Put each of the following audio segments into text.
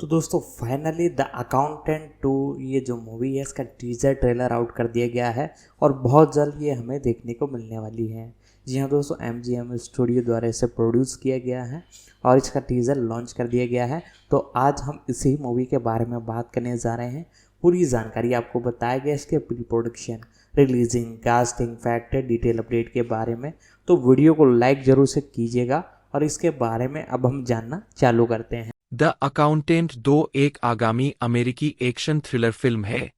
तो दोस्तों finally the accountant 2 ये जो मूवी है इसका टीजर ट्रेलर आउट कर दिया गया है और बहुत जल्द ये हमें देखने को मिलने वाली है। जी हाँ दोस्तों, MGM स्टूडियो द्वारा इसे प्रोड्यूस किया गया है और इसका टीजर लॉन्च कर दिया गया है। तो आज हम इसी मूवी के बारे में बात करने जा रहे हैं। पूरी जानकारी आपको बताया गया इसके pre production, releasing, casting, factor, detail update के बारे में। तो वीडियो को लाइक जरूर से कीजिएगा और इसके बारे में अब हम जानना चालू करते हैं। द अकाउंटेंट 2 एक आगामी अमेरिकी एक्शन थ्रिलर फिल्म है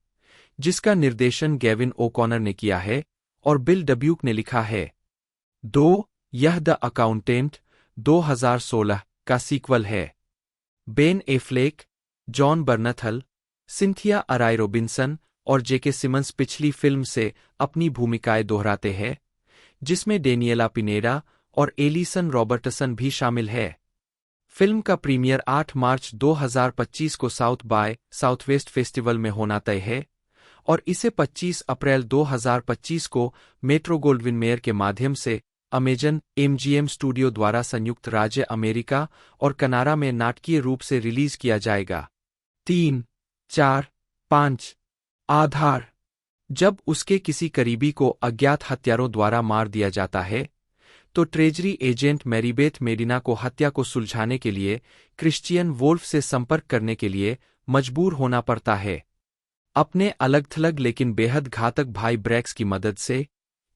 जिसका निर्देशन गेविन ओकॉनर ने किया है और बिल डब्यूक ने लिखा है। यह द अकाउंटेंट 2016 का सीक्वल है। Ben Affleck, Jon Bernthal, Cynthia Addai Robinson और जेके सिमंस पिछली फिल्म से अपनी भूमिकाएं दोहराते हैं, जिसमें डेनियला पिनेरा और एलिसन रॉबर्टसन भी शामिल है। फिल्म का प्रीमियर 8 मार्च 2025 को साउथ बाय साउथवेस्ट फेस्टिवल में होना तय है और इसे 25 अप्रैल 2025 को मेट्रो गोल्डविन मेयर के माध्यम से अमेजन MGM स्टूडियो द्वारा संयुक्त राज्य अमेरिका और कनाडा में नाटकीय रूप से रिलीज किया जाएगा। 3, 4, 5 आधार। जब उसके किसी करीबी को अज्ञात हत्यारों द्वारा मार दिया जाता है तो ट्रेजरी एजेंट मैरीबेथ मेडिना को हत्या को सुलझाने के लिए क्रिश्चियन वोल्फ से संपर्क करने के लिए मजबूर होना पड़ता है। अपने अलग-थलग लेकिन बेहद घातक भाई ब्रैक्स की मदद से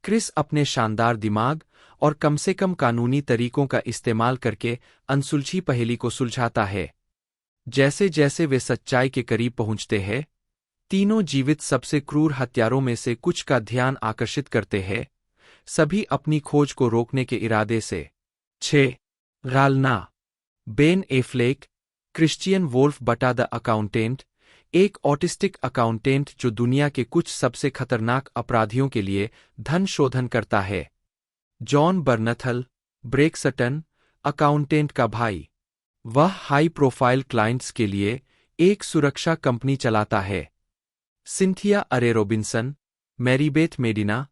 क्रिस अपने शानदार दिमाग और कम से कम कानूनी तरीकों का इस्तेमाल करके अनसुलझी पहेली को सुलझाता है। जैसे जैसे वे सच्चाई के करीब पहुंचते हैं, तीनों जीवित सबसे क्रूर हत्यारों में से कुछ का ध्यान आकर्षित करते हैं, सभी अपनी खोज को रोकने के इरादे से। 6 गालना। बेन एफ्लेक, क्रिश्चियन वोल्फ बटा द अकाउंटेंट, एक ऑटिस्टिक अकाउंटेंट जो दुनिया के कुछ सबसे खतरनाक अपराधियों के लिए धन शोधन करता है। जॉन बर्नथल, ब्रेक सटन, अकाउंटेंट का भाई। वह हाई प्रोफाइल क्लाइंट्स के लिए एक सुरक्षा कंपनी चलाता है। सिंथिया अरे रॉबिन्सन, मैरीबेथ मेडिना,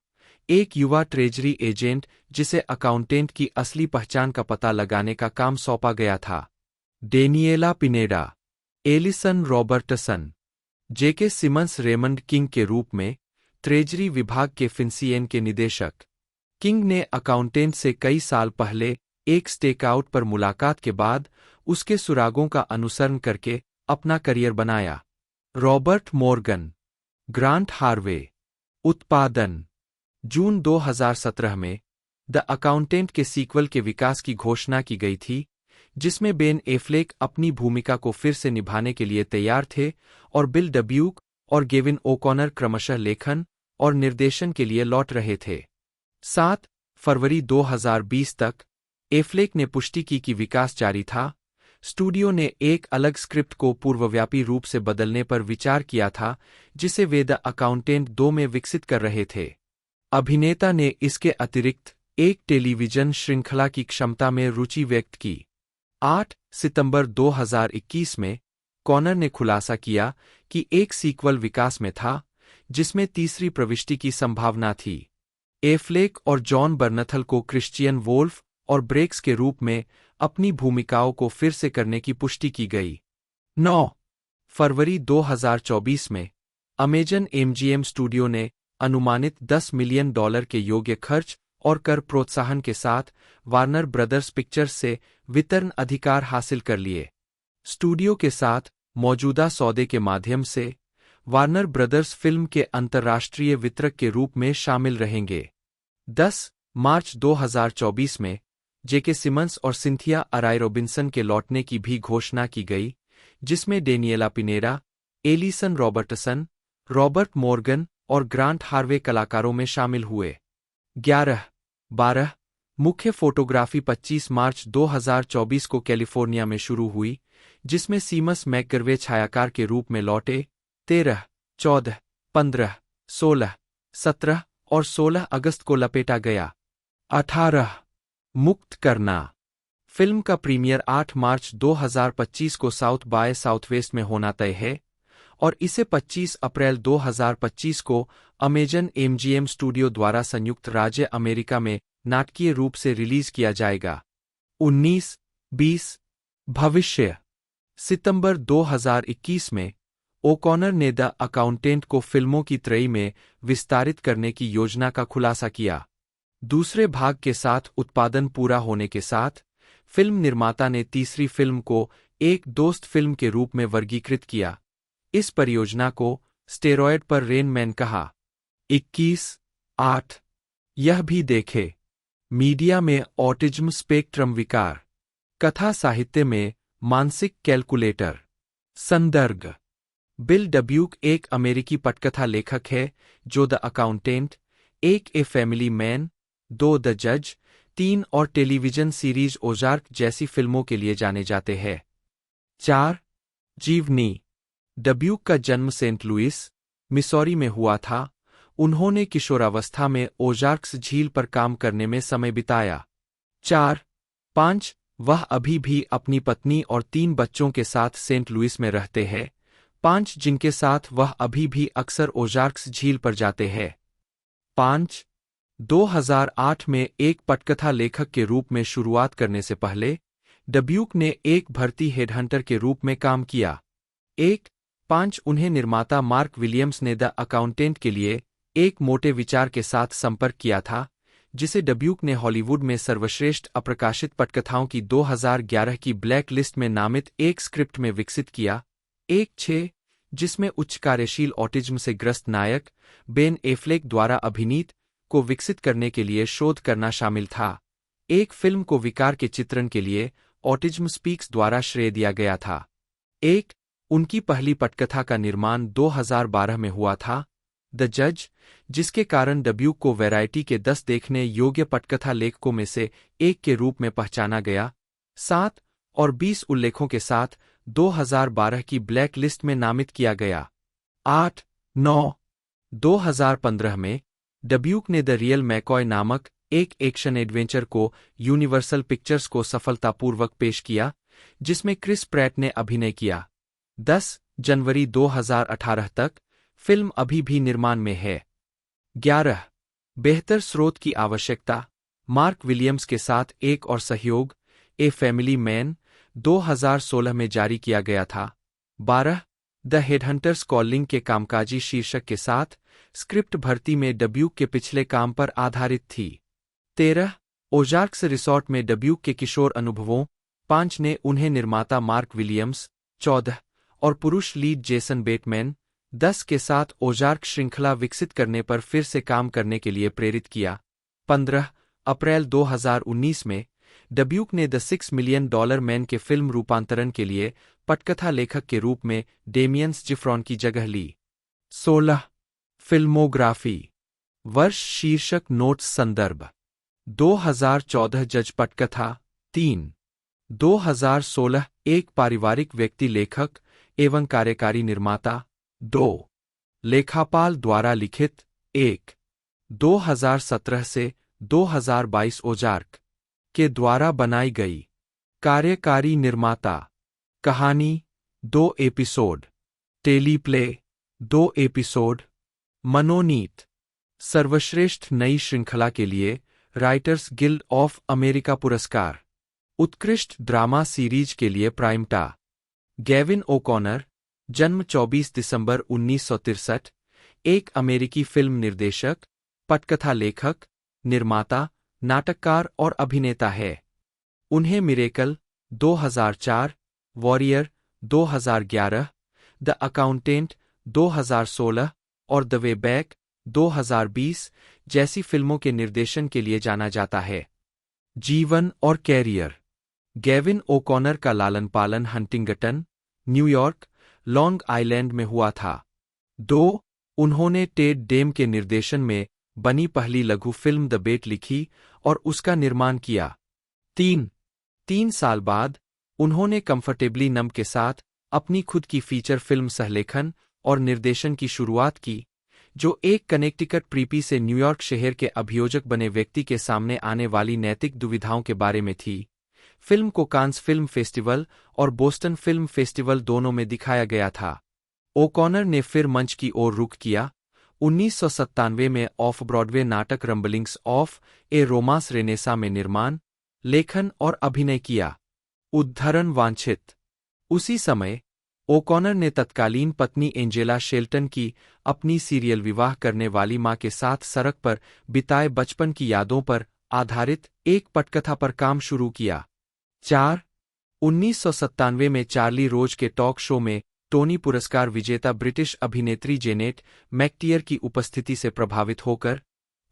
एक युवा ट्रेजरी एजेंट जिसे अकाउंटेंट की असली पहचान का पता लगाने का काम सौंपा गया था। डेनियला पिनेडा, एलिसन रॉबर्टसन, जेके सिमंस रेमंड किंग के रूप में ट्रेजरी विभाग के फिंसियन के निदेशक। किंग ने अकाउंटेंट से कई साल पहले एक स्टेकआउट पर मुलाकात के बाद उसके सुरागों का अनुसरण करके अपना करियर बनाया। Robert Morgan, grant Harvey. उत्पादन। जून 2017 में द अकाउंटेंट के सीक्वल के विकास की घोषणा की गई थी, जिसमें बेन एफ्लेक अपनी भूमिका को फिर से निभाने के लिए तैयार थे और बिल डब्यूक और गेविन ओकॉनर क्रमशः लेखन और निर्देशन के लिए लौट रहे थे। 7 फरवरी 2020 तक एफ्लेक ने पुष्टि की कि विकास जारी था। स्टूडियो ने एक अलग स्क्रिप्ट को पूर्वव्यापी रूप से बदलने पर विचार किया था, जिसे वे द अकाउंटेंट 2 में विकसित कर रहे थे। अभिनेता ने इसके अतिरिक्त एक टेलीविजन श्रृंखला की क्षमता में रुचि व्यक्त की। 8 सितंबर 2021 में कॉनर ने खुलासा किया कि एक सीक्वल विकास में था, जिसमें तीसरी प्रविष्टि की संभावना थी। एफ्लेक और जॉन बर्नथल को क्रिश्चियन वोल्फ और ब्रेक्स के रूप में अपनी भूमिकाओं को फिर से करने की पुष्टि की गई। 9 फरवरी 2024 में अमेजन MGM स्टूडियो ने अनुमानित $10 मिलियन के योग्य खर्च और कर प्रोत्साहन के साथ वार्नर ब्रदर्स पिक्चर्स से वितरण अधिकार हासिल कर लिए। स्टूडियो के साथ मौजूदा सौदे के माध्यम से वार्नर ब्रदर्स फिल्म के अंतर्राष्ट्रीय वितरक के रूप में शामिल रहेंगे। 10 मार्च 2024 में जेके सिमंस और सिंथिया अराय रॉबिन्सन के लौटने की भी घोषणा की गई, जिसमें Daniella Pineda, Allison Robertson, Robert Morgan और ग्रांट हार्वे कलाकारों में शामिल हुए। 11-12 मुख्य फोटोग्राफी 25 मार्च 2024 को कैलिफोर्निया में शुरू हुई, जिसमें सीमस मैकगर्वे छायाकार के रूप में लौटे। 13, 14, 15, 16, 17 और 16 अगस्त को लपेटा गया। 18 मुक्त करना। फिल्म का प्रीमियर 8 मार्च 2025 को साउथ बाय साउथवेस्ट में होना तय है और इसे 25 अप्रैल 2025 को अमेजन MGM स्टूडियो द्वारा संयुक्त राज्य अमेरिका में नाटकीय रूप से रिलीज किया जाएगा। 19-20 भविष्य। सितंबर 2021 में ओकॉनर ने द अकाउंटेंट को फिल्मों की त्रयी में विस्तारित करने की योजना का खुलासा किया। दूसरे भाग के साथ उत्पादन पूरा होने के साथ फिल्म निर्माता ने तीसरी फिल्म को एक दोस्त फिल्म के रूप में वर्गीकृत किया। इस परियोजना को स्टेरॉयड पर रेन मैन कहा। 21/8 यह भी देखे। मीडिया में ऑटिज्म स्पेक्ट्रम विकार। कथा साहित्य में मानसिक कैलकुलेटर। संदर्भ बिल डब्यूक एक अमेरिकी पटकथा लेखक है जो द अकाउंटेंट, एक ए फैमिली मैन, 2 द जज, 3 और टेलीविजन सीरीज ओजार्क जैसी फिल्मों के लिए जाने जाते हैं। 4 जीवनी डब्यूक का जन्म सेंट लुइस, मिसौरी में हुआ था। उन्होंने किशोरावस्था में ओजार्क्स झील पर काम करने में समय बिताया। 4-5 वह अभी भी अपनी पत्नी और 3 बच्चों के साथ सेंट लुइस में रहते हैं। 5 जिनके साथ वह अभी भी अक्सर ओजार्क्स झील पर जाते हैं। 5 2008 में एक पटकथा लेखक के रूप में शुरुआत करने से पहले डब्यूक ने एक भर्ती हेडहंटर के रूप में काम किया। 5 उन्हें निर्माता मार्क विलियम्स ने द अकाउंटेंट के लिए एक मोटे विचार के साथ संपर्क किया था, जिसे डब्यूक ने हॉलीवुड में सर्वश्रेष्ठ अप्रकाशित पटकथाओं की 2011 की ब्लैक लिस्ट में नामित एक स्क्रिप्ट में विकसित किया। 6 जिसमें उच्च कार्यशील ऑटिज्म से ग्रस्त नायक बेन एफ्लेक द्वारा अभिनीत को विकसित करने के लिए शोध करना शामिल था। एक फिल्म को विकार के चित्रण के लिए ऑटिज्म स्पीक्स द्वारा श्रेय दिया गया था। उनकी पहली पटकथा का निर्माण 2012 में हुआ था, द जज, जिसके कारण डब्यूक को वैरायटी के 10 देखने योग्य पटकथा लेखकों में से एक के रूप में पहचाना गया। 7 और 20 उल्लेखों के साथ 2012 की ब्लैक लिस्ट में नामित किया गया। 8-9 2015 में डब्यूक ने द रियल मैकॉय नामक एक एक्शन एडवेंचर को यूनिवर्सल पिक्चर्स को सफलतापूर्वक पेश किया, जिसमें क्रिस प्रैट ने अभिनय किया। 10 जनवरी 2018 तक फिल्म अभी भी निर्माण में है। 11 बेहतर स्रोत की आवश्यकता। मार्क विलियम्स के साथ एक और सहयोग, ए फैमिली मैन, 2016 में जारी किया गया था। 12 द हेडहंटर्स कॉलिंग के कामकाजी शीर्षक के साथ स्क्रिप्ट भर्ती में डब्यूक के पिछले काम पर आधारित थी। 13 ओजार्क्स रिसॉर्ट में डब्यूक के किशोर अनुभवों। 5 ने उन्हें निर्माता मार्क विलियम्स, 14 और पुरुष लीड जेसन बेटमैन, 10 के साथ ओजार्क श्रृंखला विकसित करने पर फिर से काम करने के लिए प्रेरित किया। 15 अप्रैल 2019 में डब्यूक ने द $6 मिलियन मैन के फिल्म रूपांतरण के लिए पटकथा लेखक के रूप में डेमियन्स जिफ्रॉन की जगह ली। 16 फिल्मोग्राफी वर्ष शीर्षक नोट्स संदर्भ 2014 जज पटकथा 3 2016 एक पारिवारिक व्यक्ति लेखक एवं कार्यकारी निर्माता 2 लेखापाल द्वारा लिखित 1 2017 से 2022 ओजार्क के द्वारा बनाई गई कार्यकारी निर्माता कहानी 2 एपिसोड टेलीप्ले 2 एपिसोड मनोनीत सर्वश्रेष्ठ नई श्रृंखला के लिए राइटर्स गिल्ड ऑफ अमेरिका पुरस्कार उत्कृष्ट ड्रामा सीरीज के लिए प्राइमटा गेविन ओकॉनर जन्म 24 दिसंबर 1963 एक अमेरिकी फिल्म निर्देशक, पटकथा लेखक, निर्माता, नाटककार और अभिनेता है। उन्हें मिरेकल 2004, वॉरियर 2011, द अकाउंटेंट 2016 और द वे बैक 2020 जैसी फिल्मों के निर्देशन के लिए जाना जाता है। जीवन और कैरियर गेविन ओकॉनर का लालन पालन हंटिंगटन, न्यूयॉर्क, लॉन्ग आइलैंड में हुआ था। 2 उन्होंने टेड डेम के निर्देशन में बनी पहली लघु फिल्म द बेट लिखी और उसका निर्माण किया। 3 साल बाद उन्होंने कंफर्टेबली नम के साथ अपनी खुद की फीचर फिल्म सहलेखन और निर्देशन की शुरुआत की, जो एक कनेक्टिकट प्रीपी से न्यूयॉर्क शहर के अभियोजक बने व्यक्ति के सामने आने वाली नैतिक दुविधाओं के बारे में थी। फिल्म को कांस फिल्म फेस्टिवल और बोस्टन फिल्म फेस्टिवल दोनों में दिखाया गया था। ओकॉनर ने फिर मंच की ओर रुख किया। 1997 में ऑफ ब्रॉडवे नाटक रंबलिंग्स ऑफ ए रोमांस रेनेसा में निर्माण, लेखन और अभिनय किया। उद्धरण वांछित उसी समय ओकॉनर ने तत्कालीन पत्नी एंजेला शेल्टन की अपनी सीरियल विवाह करने वाली मां के साथ सड़क पर बिताए बचपन की यादों पर आधारित एक पटकथा पर काम शुरू किया। 1997 में चार्ली रोज के टॉक शो में टोनी पुरस्कार विजेता ब्रिटिश अभिनेत्री जेनेट मैकटियर की उपस्थिति से प्रभावित होकर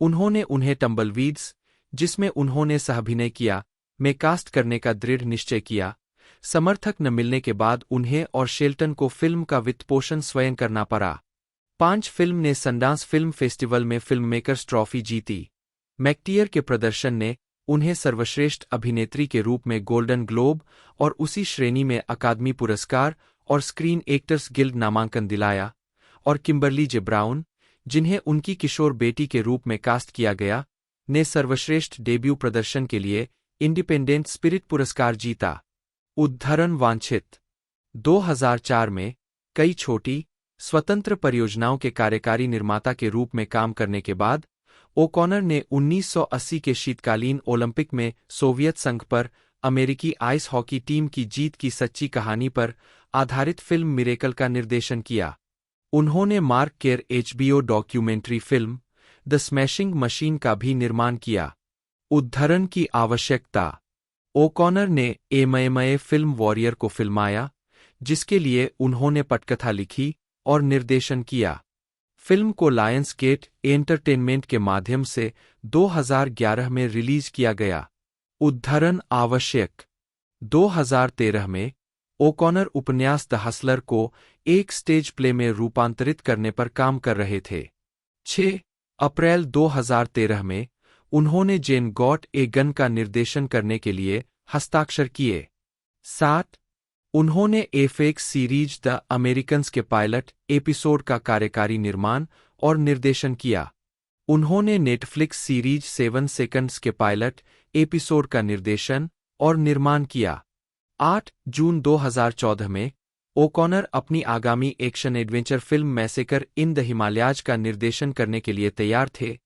उन्होंने उन्हें टम्बलवीड्स, जिसमें उन्होंने सहअभिनय किया, में कास्ट करने का दृढ़ निश्चय किया। समर्थक न मिलने के बाद उन्हें और शेल्टन को फिल्म का वित्तपोषण स्वयं करना पड़ा। 5 फिल्म ने सनडांस फिल्म फेस्टिवल में फिल्म मेकर्स ट्रॉफी जीती। मैकटियर के प्रदर्शन ने उन्हें सर्वश्रेष्ठ अभिनेत्री के रूप में गोल्डन ग्लोब और उसी श्रेणी में अकादमी पुरस्कार और स्क्रीन एक्टर्स गिल्ड नामांकन दिलाया, और किम्बरली जे ब्राउन, जिन्हें उनकी किशोर बेटी के रूप में कास्ट किया गया, ने सर्वश्रेष्ठ डेब्यू प्रदर्शन के लिए इंडिपेंडेंट स्पिरिट पुरस्कार जीता। उद्धरण वांछित 2004 में कई छोटी, स्वतंत्र परियोजनाओं के कार्यकारी निर्माता के रूप में काम करने के बाद ओकॉनर ने 1980 के शीतकालीन ओलंपिक में सोवियत संघ पर अमेरिकी आइस हॉकी टीम की जीत की सच्ची कहानी पर आधारित फिल्म मिरेकल का निर्देशन किया। उन्होंने मार्क केर HBO documentary film the smashing machine का भी निर्माण किया। उद्धरण की आवश्यकता ओकॉनर ने एमएमए फिल्म वॉरियर को फिल्माया, जिसके लिए उन्होंने पटकथा लिखी और निर्देशन किया। फिल्म को लायंस गेट एंटरटेनमेंट के माध्यम से 2011 में रिलीज किया गया। उद्धरण आवश्यक 2013 में ओकॉनर उपन्यास द हसलर को एक स्टेज प्ले में रूपांतरित करने पर काम कर रहे थे। 6 अप्रैल 2013 में उन्होंने जेन गॉट ए गन का निर्देशन करने के लिए हस्ताक्षर किए। 7 उन्होंने एफएक्स सीरीज द अमेरिकन्स के पायलट एपिसोड का कार्यकारी निर्माण और निर्देशन किया। उन्होंने नेटफ्लिक्स सीरीज 7 सेकंड्स के पायलट एपिसोड का निर्देशन और निर्माण किया। 8 जून 2014 में ओकॉनर अपनी आगामी action adventure film massacre in the Himalayas का निर्देशन करने के लिए तैयार थे,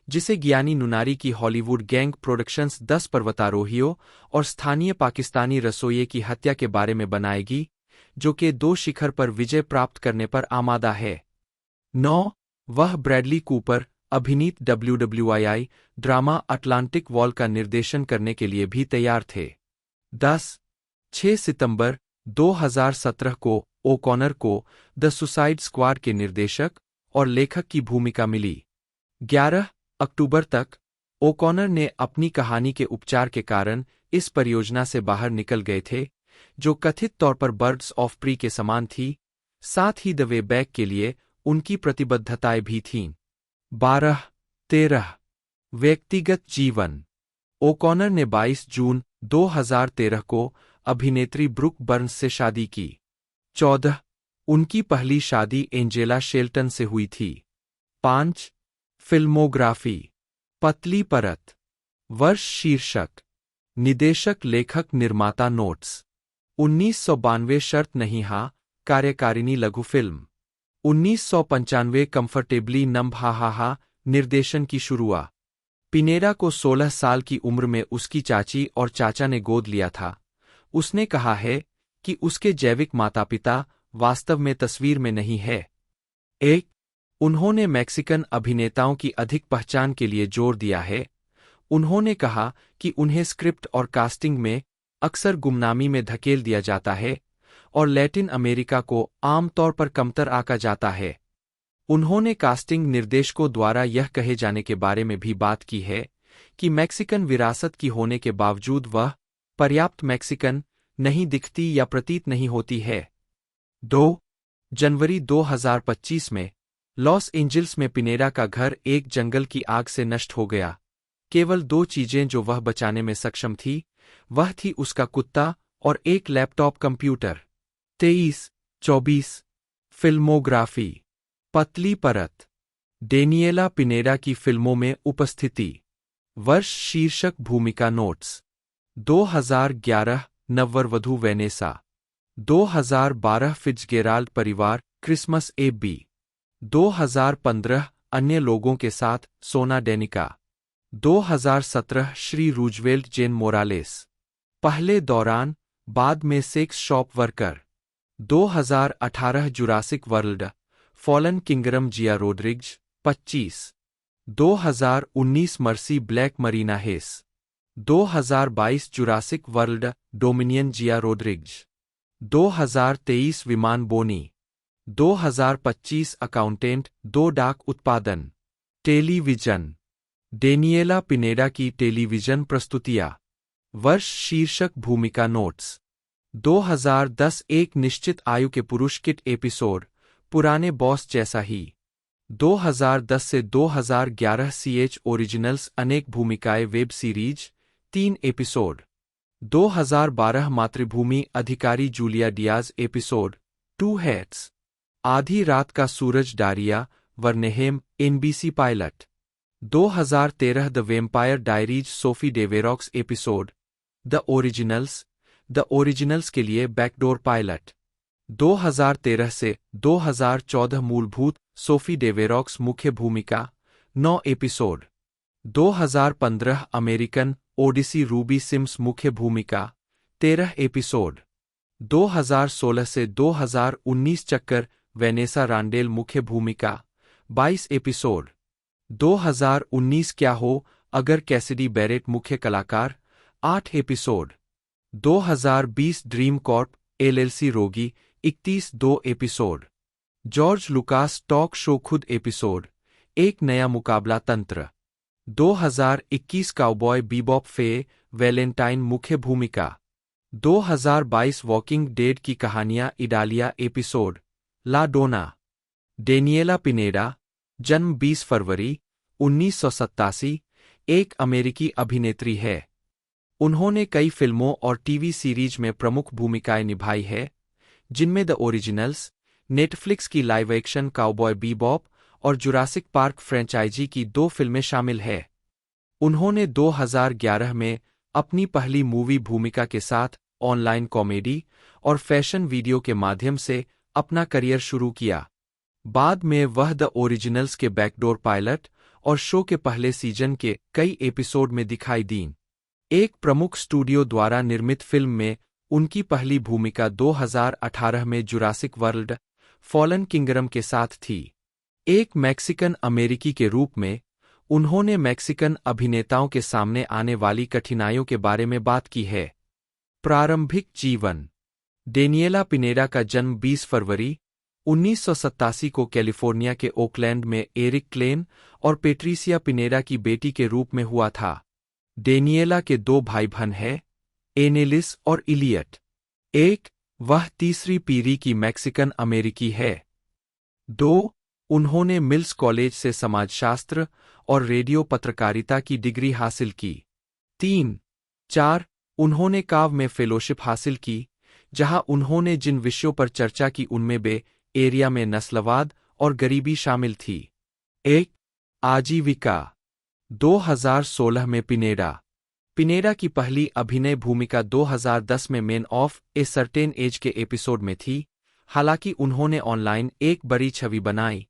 जिसे गियानी नुनारी की हॉलीवुड गैंग प्रोडक्शंस 10 पर्वतारोहियों और स्थानीय पाकिस्तानी रसोइये की हत्या के बारे में बनाएगी, जो कि 2 शिखर पर विजय प्राप्त करने पर आमादा है। 9 वह ब्रैडली कूपर अभिनीत WWII ड्रामा अटलांटिक वॉल का निर्देशन करने के लिए भी तैयार थे। 10 6 सितंबर 2017 को ओकॉनर को द सुसाइड स्क्वाड के निर्देशक और लेखक की भूमिका मिली। 11 अक्टूबर तक ओकॉनर ने अपनी कहानी के उपचार के कारण इस परियोजना से बाहर निकल गए थे, जो कथित तौर पर बर्ड्स ऑफ प्री के समान थी। साथ ही द वे बैक के लिए उनकी प्रतिबद्धताएं भी थीं। 12-13 व्यक्तिगत जीवन ओकॉनर ने 22 जून 2013 को अभिनेत्री ब्रुक बर्न्स से शादी की। 14 उनकी पहली शादी एंजेला शेल्टन से हुई थी। 5 फिल्मोग्राफी पतली परत वर्ष शीर्षक निदेशक लेखक निर्माता नोट्स 1992 शर्त नहीं हाँ कार्यकारिणी लघु फिल्म 1995 कंफर्टेबली नंब हा हा हा निर्देशन की शुरुआत पिनेरा को 16 साल की उम्र में उसकी चाची और चाचा ने गोद लिया था। उसने कहा है कि उसके जैविक माता पिता वास्तव में तस्वीर में नहीं है। 1 उन्होंने मैक्सिकन अभिनेताओं की अधिक पहचान के लिए जोर दिया है। उन्होंने कहा कि उन्हें स्क्रिप्ट और कास्टिंग में अक्सर गुमनामी में धकेल दिया जाता है और लैटिन अमेरिका को आमतौर पर कमतर आंका जाता है। उन्होंने कास्टिंग निर्देशकों द्वारा यह कहे जाने के बारे में भी बात की है कि मैक्सिकन विरासत की होने के बावजूद वह पर्याप्त मैक्सिकन नहीं दिखती या प्रतीत नहीं होती है। 2 जनवरी 2025 में लॉस एंजिल्स में पिनेरा का घर एक जंगल की आग से नष्ट हो गया। केवल 2 चीजें जो वह बचाने में सक्षम थी, वह थी उसका कुत्ता और एक लैपटॉप कंप्यूटर। 23-24 फिल्मोग्राफी पतली परत डेनिएला पिनेरा की फिल्मों में उपस्थिति वर्ष शीर्षक भूमिका नोट्स 2011 नववधू वेनेसा 2012 फिट्जगेराल्ड परिवार क्रिसमस एबी 2015 अन्य लोगों के साथ सोना Danica 2017 Shri Roosevelt Jen Morales पहले दौरान बाद में sex shop worker. 2018 Jurassic World Fallen Kingdom Zia Rodriguez 25। 2019 Mercy Black Marina Hayes. 2022 Jurassic World Dominion Zia Rodriguez. 2023 विमान बोनी। 2025 अकाउंटेंट 2 डाक उत्पादन। टेलीविजन। डेनिएला पिनेडा की टेलीविजन प्रस्तुतियां। वर्ष शीर्षक भूमिका नोट्स। 2010 एक निश्चित आयु के पुरुष किट एपिसोड पुराने बॉस जैसा ही। 2010 से 2011 सीएच ओरिजिनल्स अनेक भूमिकाएं वेब सीरीज 3 एपिसोड। 2012 मातृभूमि अधिकारी जूलिया डियाज एपिसोड 2 हेड्स। आधी रात का सूरज Daria Wernham NBC pilot. 2013 the Vampire Diaries Sophie Deveraux episode the Originals के लिए बैकडोर पायलट। 2013 से 2014 मूलभूत सोफी डेवेरॉक्स मुख्य भूमिका 9 episode. 2015 American Odyssey Ruby Sims मुख्य भूमिका 13 एपिसोड। 2016 से 2019 चक्कर वेनेसा रांडेल मुख्य भूमिका 22 एपिसोड। 2019 क्या हो अगर कैसिडी बैरेट मुख्य कलाकार 8 एपिसोड। 2020 ड्रीम कॉर्प एलएलसी रोगी 31 2 episode. George Lucas talk show खुद एपिसोड एक नया मुकाबला तंत्र। 2021 काउबॉय बीबॉप फे वैलेंटाइन मुख्य भूमिका। 2022 वॉकिंग डेड की कहानियां इडालिया एपिसोड ला डोना। डेनिएला पिनेडा जन्म 20 फरवरी 1987 एक अमेरिकी अभिनेत्री है। उन्होंने कई फिल्मों और टीवी सीरीज में प्रमुख भूमिकाएं निभाई है, जिनमें द ओरिजिनल्स, नेटफ्लिक्स की लाइव एक्शन काउबॉय बीबॉप और जुरासिक पार्क फ्रेंचाइजी की 2 फिल्में शामिल है। उन्होंने 2011 में अपनी पहली मूवी भूमिका के साथ ऑनलाइन कॉमेडी और फैशन वीडियो के माध्यम से अपना करियर शुरू किया। बाद में वह द ओरिजिनल्स के बैकडोर पायलट और शो के पहले सीजन के कई एपिसोड में दिखाई दीं। एक प्रमुख स्टूडियो द्वारा निर्मित फिल्म में उनकी पहली भूमिका 2018 में जुरासिक वर्ल्ड फॉलन किंगडम के साथ थी। एक मैक्सिकन अमेरिकी के रूप में उन्होंने मैक्सिकन अभिनेताओं के सामने आने वाली कठिनाइयों के बारे में बात की है। प्रारंभिक जीवन। डेनिएला पिनेडा का जन्म 20 फरवरी 1987 को कैलिफोर्निया के ओकलैंड में एरिक क्लेन और पेट्रिसिया पिनेडा की बेटी के रूप में हुआ था। डेनिएला के 2 भाई बहन हैं, एनेलिस और इलियट। वह तीसरी पीढ़ी की मैक्सिकन अमेरिकी है। 2 उन्होंने मिल्स कॉलेज से समाजशास्त्र और रेडियो पत्रकारिता की डिग्री हासिल की। 4 उन्होंने काव में फेलोशिप हासिल की, जहां उन्होंने जिन विषयों पर चर्चा की उनमें बे एरिया में नस्लवाद और गरीबी शामिल थी। आजीविका। 2016 में पिनेडा की पहली अभिनय भूमिका 2010 में man of a certain age के एपिसोड में थी। हालांकि उन्होंने ऑनलाइन एक बड़ी छवि बनाई।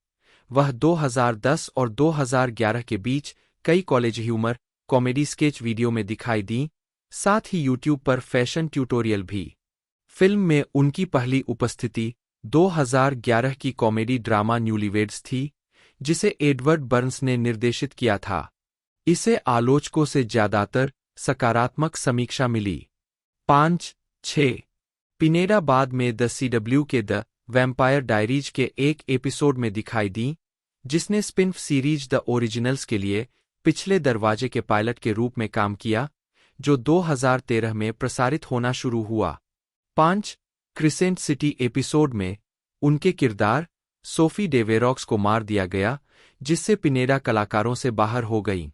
वह 2010 और 2011 के बीच कई college humour comedy sketch video में दिखाई दी, साथ ही यूट्यूब पर फैशन ट्यूटोरियल भी। फिल्म में उनकी पहली उपस्थिति 2011 की कॉमेडी ड्रामा न्यूलीवेड्स थी, जिसे एडवर्ड बर्न्स ने निर्देशित किया था। इसे आलोचकों से ज्यादातर सकारात्मक समीक्षा मिली। 5-6 पिनेडा बाद में द CW के द वैम्पायर डायरीज के एक एपिसोड में दिखाई दी, जिसने स्पिन-ऑफ सीरीज द ओरिजिनल्स के लिए पिछले दरवाजे के पायलट के रूप में काम किया, जो 2013 में प्रसारित होना शुरू हुआ। 5 क्रिसेंट सिटी एपिसोड में उनके किरदार सोफी डेवेरॉक्स को मार दिया गया, जिससे पिनेडा कलाकारों से बाहर हो गईं।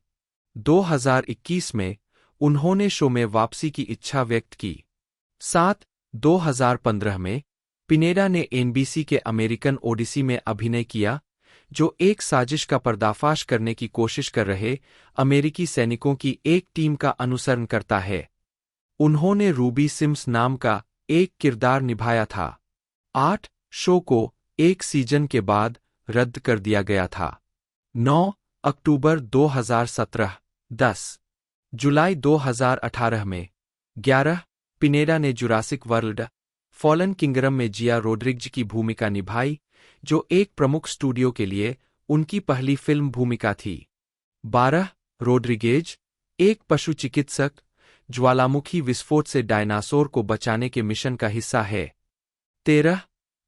2021 में उन्होंने शो में वापसी की इच्छा व्यक्त की। 7 2015 में पिनेडा ने एनबीसी के अमेरिकन ओडिसी में अभिनय किया, जो एक साजिश का पर्दाफाश करने की कोशिश कर रहे अमेरिकी सैनिकों की एक टीम का अनुसरण करता है। उन्होंने रूबी सिम्स नाम का एक किरदार निभाया था। 8 शो को एक सीजन के बाद रद्द कर दिया गया था। 9 अक्टूबर 2017 10 जुलाई 2018 में 11 पिनेरा ने जुरासिक वर्ल्ड फॉलन किंगडम में जिया रोड्रिग्ज की भूमिका निभाई, जो एक प्रमुख स्टूडियो के लिए उनकी पहली फिल्म भूमिका थी। 12 रोड्रिगेज एक पशु चिकित्सक ज्वालामुखी विस्फोट से डायनासोर को बचाने के मिशन का हिस्सा है। 13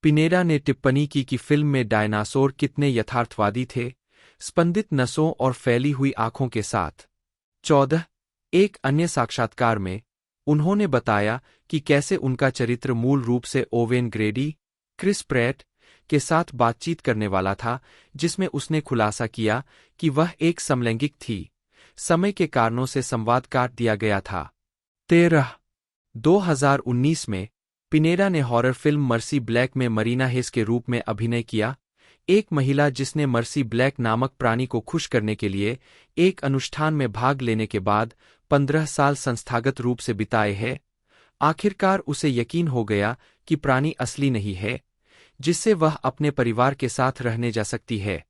पिनेरा ने टिप्पणी की कि फिल्म में डायनासोर कितने यथार्थवादी थे, स्पंदित नसों और फैली हुई आंखों के साथ। 14 एक अन्य साक्षात्कार में उन्होंने बताया कि कैसे उनका चरित्र मूल रूप से ओवेन ग्रेडी, क्रिस प्रैट के साथ बातचीत करने वाला था, जिसमें उसने खुलासा किया कि वह एक समलैंगिक थी। समय के कारणों से संवाद काट दिया गया था। 13 2019 में पिनेरा ने हॉरर फिल्म मर्सी ब्लैक में मरीना हेस के रूप में अभिनय किया, एक महिला जिसने मर्सी ब्लैक नामक प्राणी को खुश करने के लिए एक अनुष्ठान में भाग लेने के बाद 15 साल संस्थागत रूप से बिताए हैं। आखिरकार उसे यकीन हो गया कि प्राणी असली नहीं है, जिससे वह अपने परिवार के साथ रहने जा सकती है।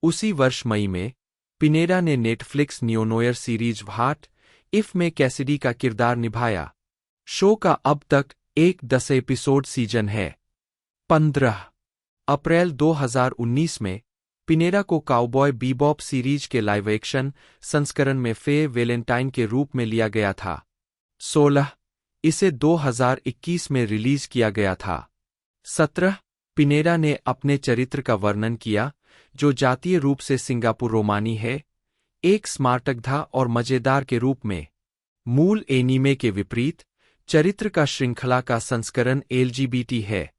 उसी वर्ष मई में पिनेरा ने नेटफ्लिक्स नियोनोयर सीरीज व्हाट इफ में कैसिडी का किरदार निभाया। शो का अब तक एक 10 एपिसोड सीजन है। 15 अप्रैल 2019 में पिनेरा को काउबॉय बीबॉप सीरीज के लाइव एक्शन संस्करण में फे वेलेंटाइन के रूप में लिया गया था। 16 इसे 2021 में रिलीज किया गया था। 17 पिनेरा ने अपने चरित्र का वर्णन किया, जो जातीय रूप से सिंगापुर रोमानी है, एक स्मार्टकधा और मजेदार के रूप में। मूल एनीमे के विपरीत चरित्र का श्रृंखला का संस्करण एलजीबीटी है।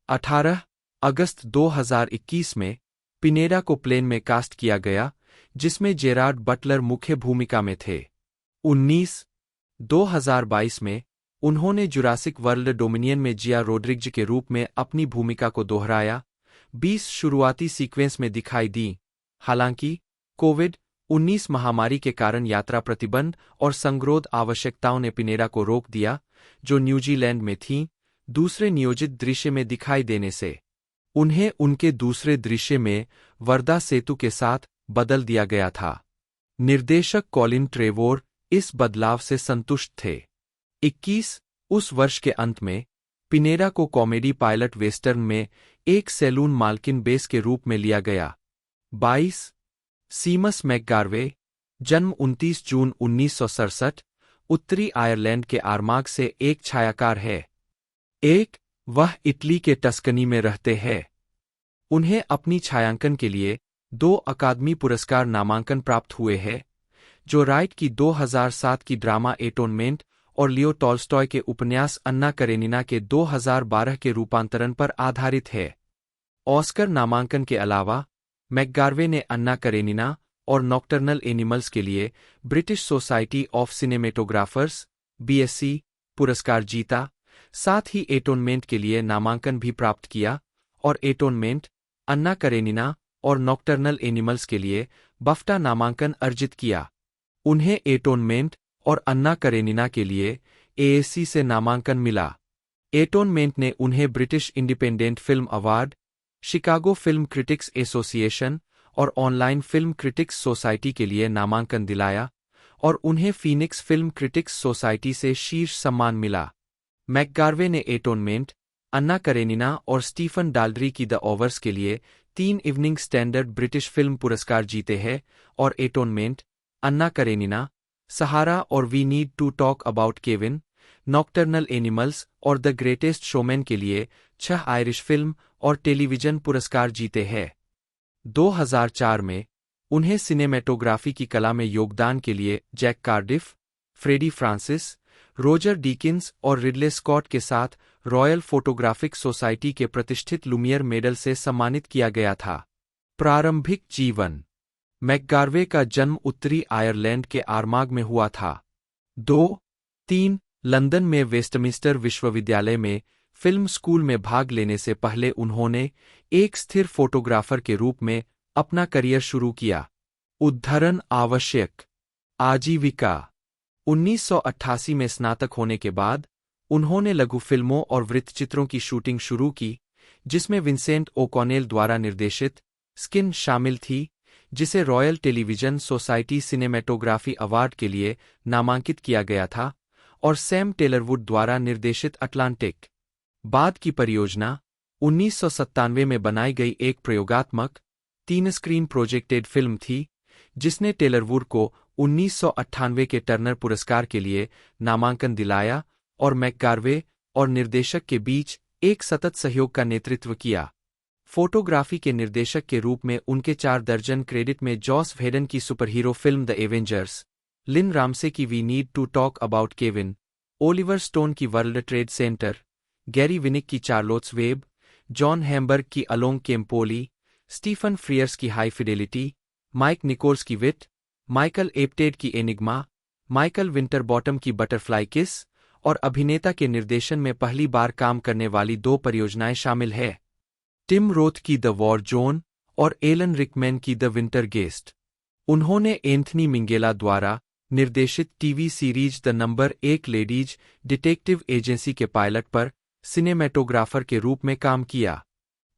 18 अगस्त 2021 में पिनेरा को प्लेन में कास्ट किया गया, जिसमें जेरार्ड बटलर मुख्य भूमिका में थे। 19 2022 में उन्होंने जुरासिक वर्ल्ड डोमिनियन में जिया रोड्रिग्ज के रूप में अपनी भूमिका को दोहराया। 20 शुरुआती सीक्वेंस में दिखाई दी, हालांकि कोविड-19 महामारी के कारण यात्रा प्रतिबंध और संगरोध आवश्यकताओं ने पिनेरा को रोक दिया, जो न्यूजीलैंड में थीं, दूसरे नियोजित दृश्य में दिखाई देने से। उन्हें उनके दूसरे दृश्य में वर्दा सेतु के साथ बदल दिया गया था। निर्देशक कॉलिन ट्रेवोर इस बदलाव से संतुष्ट थे। 21 उस वर्ष के अंत में पिनेरा को कॉमेडी पायलट वेस्टर्न में एक सैलून मालकिन बेस के रूप में लिया गया। 22 सीमस मैकगार्वे जन्म 29 जून 1967 उत्तरी आयरलैंड के आर्माग से एक छायाकार है। वह इटली के टस्कनी में रहते हैं। उन्हें अपनी छायांकन के लिए 2 अकादमी पुरस्कार नामांकन प्राप्त हुए हैं, जो राइट की 2007 की ड्रामा एटोनमेंट और लियो टॉल्स्टॉय के उपन्यास अन्ना करेनिना के 2012 के रूपांतरण पर आधारित है। ऑस्कर नामांकन के अलावा मैकगार्वे ने अन्ना करेनिना और नॉक्टर्नल एनिमल्स के लिए British society of cinematographers (BSc) पुरस्कार जीता, साथ ही एटोनमेंट के लिए नामांकन भी प्राप्त किया और एटोनमेंट, अन्ना करेनिना और नॉक्टर्नल एनिमल्स के लिए बफ्टा नामांकन अर्जित किया। उन्हें एटोनमेंट और अन्ना करेनिना के लिए AAC से नामांकन मिला। एटोनमेंट ने उन्हें British independent film award, Chicago film critics association और ऑनलाइन फिल्म क्रिटिक्स सोसाइटी के लिए नामांकन दिलाया, और उन्हें फीनिक्स फिल्म क्रिटिक्स सोसाइटी से शीर्ष सम्मान मिला। मैकगार्वे ने एटोनमेंट, अन्ना करेनिना और स्टीफन डाल्ड्री की द ओवर्स के लिए 3 इवनिंग स्टैंडर्ड ब्रिटिश फिल्म पुरस्कार जीते हैं, और एटोनमेंट, अन्ना करेनिना, सहारा और We need to talk about Kevin, Nocturnal Animals और द ग्रेटेस्ट शोमैन के लिए 6 आयरिश फिल्म और टेलीविजन पुरस्कार जीते हैं। 2004 में उन्हें सिनेमेटोग्राफी की कला में योगदान के लिए Jack Cardiff, Freddie Francis, Roger Deakins और रिडले स्कॉट के साथ रॉयल फोटोग्राफिक सोसाइटी के प्रतिष्ठित लुमियर मेडल से सम्मानित किया गया था। प्रारंभिक जीवन। मैकगार्वे का जन्म उत्तरी आयरलैंड के आर्माग में हुआ था। 2-3 लंदन में वेस्टमिंस्टर विश्वविद्यालय में फिल्म स्कूल में भाग लेने से पहले उन्होंने एक स्थिर फोटोग्राफर के रूप में अपना करियर शुरू किया। उद्धरण आवश्यक। आजीविका। 1988 में स्नातक होने के बाद उन्होंने लघु फिल्मों और वृत्तचित्रों की शूटिंग शुरू की, जिसमें विंसेंट ओ'कॉनेल द्वारा निर्देशित स्किन शामिल थी, जिसे royal television society cinematography award के लिए नामांकित किया गया था, और सैम टेलरवुड द्वारा निर्देशित अटलांटिक। बाद की परियोजना 1997 में बनाई गई एक प्रयोगात्मक 3 स्क्रीन प्रोजेक्टेड फिल्म थी, जिसने टेलरवुड को 1998 के टर्नर पुरस्कार के लिए नामांकन दिलाया और मैकगार्वे और निर्देशक के बीच एक सतत सहयोग का नेतृत्व किया। फोटोग्राफी के निर्देशक के रूप में उनके 4 दर्जन क्रेडिट में जॉस व्हेडन की superhero film the Avengers, Lynne Ramsay की we need to talk about Kevin, Oliver Stone की World Trade Center, Gary Winick की चार्लोट्स वेब, जॉन हैम्बर्ग की अलोंग केम्पोली, स्टीफन फ्रियर्स की हाई फिडेलिटी, माइक निकोल्स की विट, Michael एप्टेड की enigma, Michael विंटरबॉटम की butterfly किस और अभिनेता के निर्देशन में पहली बार काम करने वाली 2 परियोजनाएं शामिल है, टिम रोथ की द वॉर जोन और एलन रिकमैन की द विंटर गेस्ट। उन्होंने एंथनी मिंगेला द्वारा निर्देशित TV series the number 1 ladies detective agency के पायलट पर सिनेमेटोग्राफर के रूप में काम किया।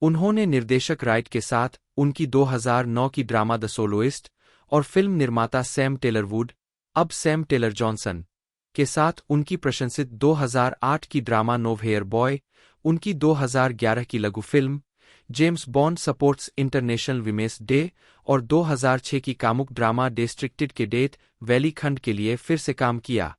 उन्होंने निर्देशक राइट के साथ उनकी 2009 की ड्रामा द सोलोइस्ट और फिल्म निर्माता सैम टेलरवुड, अब सैम टेलर जॉनसन, के साथ उनकी प्रशंसित 2008 की ड्रामा नो हेयर बॉय, उनकी 2011 की लघु film James bond supports international women's day और 2006 की कामुक ड्रामा डिस्ट्रिक्टेड के डेथ वैली खंड के लिए फिर से काम किया।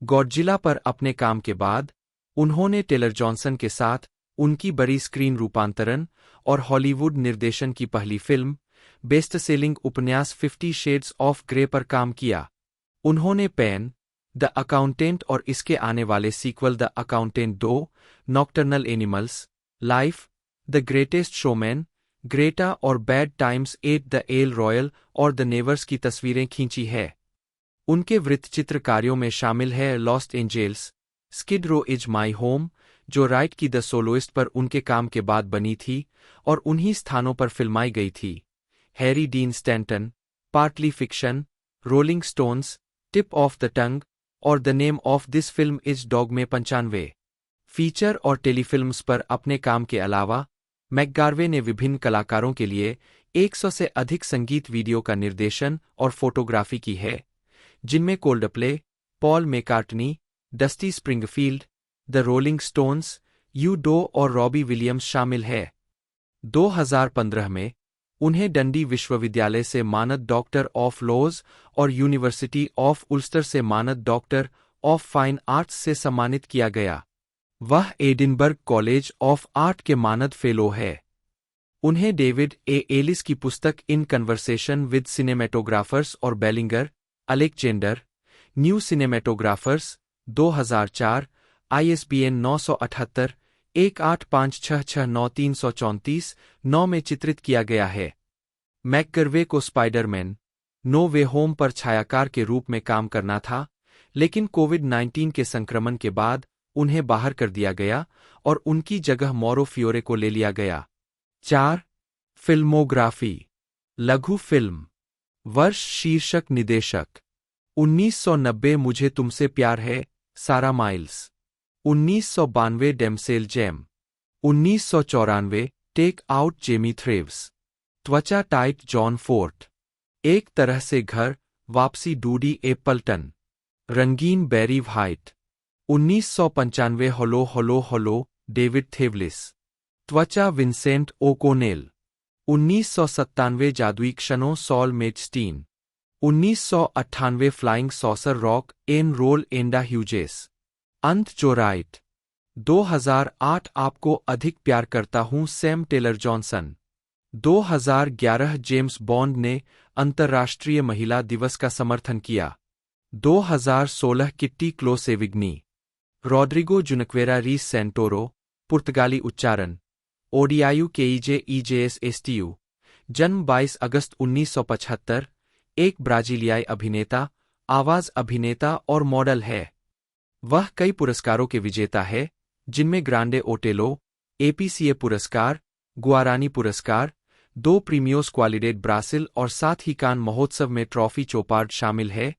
गॉडजिला पर अपने काम के बाद उन्होंने टेलर जॉनसन के साथ उनकी बड़ी स्क्रीन रूपांतरण और हॉलीवुड निर्देशन की पहली फिल्म बेस्ट सेलिंग उपन्यास 50 शेड्स ऑफ ग्रे पर काम किया। उन्होंने पेन, द अकाउंटेंट और इसके आने वाले sequel the accountant 2, nocturnal animals, life, the greatest showman, Greta और bad times at the El Royale और द नेवर्स की तस्वीरें खींची है। उनके वृत्तचित्र कार्यों में शामिल है Lost Angels, Skid Row Is My Home, Joe Wright की द सोलोइस्ट पर उनके काम के बाद बनी थी और उन्हीं स्थानों पर फिल्माई गई थी, Harry Dean Stanton, partly fiction, Rolling Stones, tip of the tongue और the name of this film is dog में 95 फीचर और टेलीफिल्म्स पर अपने काम के अलावा मैकगार्वे ने विभिन्न कलाकारों के लिए 100 से अधिक संगीत वीडियो का निर्देशन और फोटोग्राफी की है, जिनमें Coldplay, Paul McCartney, Dusty Springfield, the Rolling Stones, U2 और रॉबी विलियम्स शामिल है। 2015 में उन्हें डंडी विश्वविद्यालय से मानद डॉक्टर ऑफ लॉज और यूनिवर्सिटी ऑफ उल्स्टर से मानद डॉक्टर ऑफ फाइन आर्ट्स से सम्मानित किया गया। वह एडिनबर्ग कॉलेज ऑफ आर्ट के मानद फेलो है। उन्हें डेविड ए एलिस की पुस्तक इन कन्वर्सेशन विद सिनेमेटोग्राफर्स और बेलिंगर, अलेक्जेंडर, न्यू सिनेमेटोग्राफर्स, 2004, ISBN 978-185669334 में चित्रित किया गया है। मैकगार्वे को स्पाइडरमैन नो वे होम पर छायाकार के रूप में काम करना था, लेकिन कोविड-19 के संक्रमण के बाद उन्हें बाहर कर दिया गया और उनकी जगह मौरो फियोरे को ले लिया गया। 4. फिल्मोग्राफी। लघु फिल्म। वर्ष, शीर्षक, निदेशक। 1990 मुझे तुमसे प्यार है, Sarah Miles. 1992 damsel jam. 1994 take out, Jamie Thraves. त्वचा टाइट, जॉन फोर्ट। एक तरह से घर वापसी, डूडी एप्पल्टन। रंगीन, बैरी व्हाइट। 1995 होलो होलो होलो, डेविड थेवलिस। त्वचा, विंसेंट ओकोनेल। 1997 जादुई क्षणों, Saul Metzstein. 1998 flying saucer rock, n roll, Enda Hughes. अंत, जो राइट। 2008 आपको अधिक प्यार करता हूं, Sam Taylor Johnson. 2011 James Bond ने अंतर्राष्ट्रीय महिला दिवस का समर्थन किया। 2016 किट्टी क्लोसेविग्नी। रॉड्रिगो जुनक्वेरा रीस सेंटोरो, पुर्तगाली उच्चारण, ओडियायू केईजेईजेएस एसटीयू। जन्म 22 अगस्त 1975, एक ब्राजीलियाई अभिनेता, आवाज अभिनेता और मॉडल है। वह कई पुरस्कारों के विजेता है, जिनमें ग्रांडे ओटेलो, एपीसीए पुरस्कार, गुआरानी पुरस्कार, 2 प्रीमियोस क्वालिडेड ब्रासिल और साथ ही कान महोत्सव में ट्रॉफी चोपार्ड शामिल है।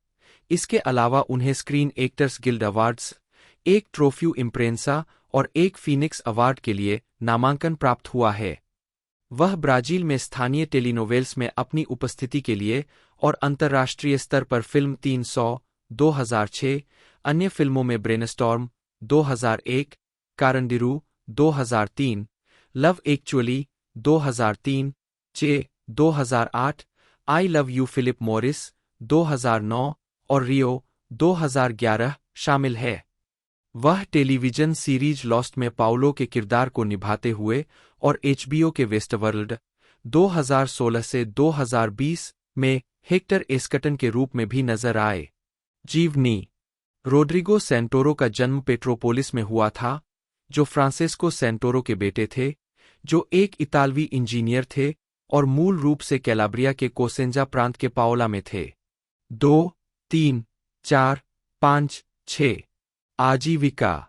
इसके अलावा उन्हें स्क्रीन एक्टर्स गिल्ड अवार्ड्स, एक ट्रोफ्यू इम्प्रेंसा और एक फीनिक्स अवार्ड के लिए नामांकन प्राप्त हुआ है। वह ब्राजील में स्थानीय टेलीनोवेल्स में अपनी उपस्थिति के लिए और अंतर्राष्ट्रीय स्तर पर फिल्म 300, 2006, अन्य फिल्मों में brainstorm 2001, कारांडिरू 2003, love actually 2003, Che 2008, I Love You Phillip Morris 2009 और रियो 2011 शामिल है। वह टेलीविजन सीरीज लॉस्ट में पाउलो के किरदार को निभाते हुए और एचबीओ के वेस्टवर्ल्ड 2016 से 2020 में हेक्टर एस्कटन के रूप में भी नजर आए। जीवनी। रोड्रिगो सेंटोरो का जन्म पेट्रोपोलिस में हुआ था, जो फ्रांसेस्को सेंटोरो के बेटे थे, जो एक इतालवी इंजीनियर थे और मूल रूप से कैलाब्रिया के कोसेंजा प्रांत के पाओला में थे। 2, 3, 4, 5, 6 आजीविका।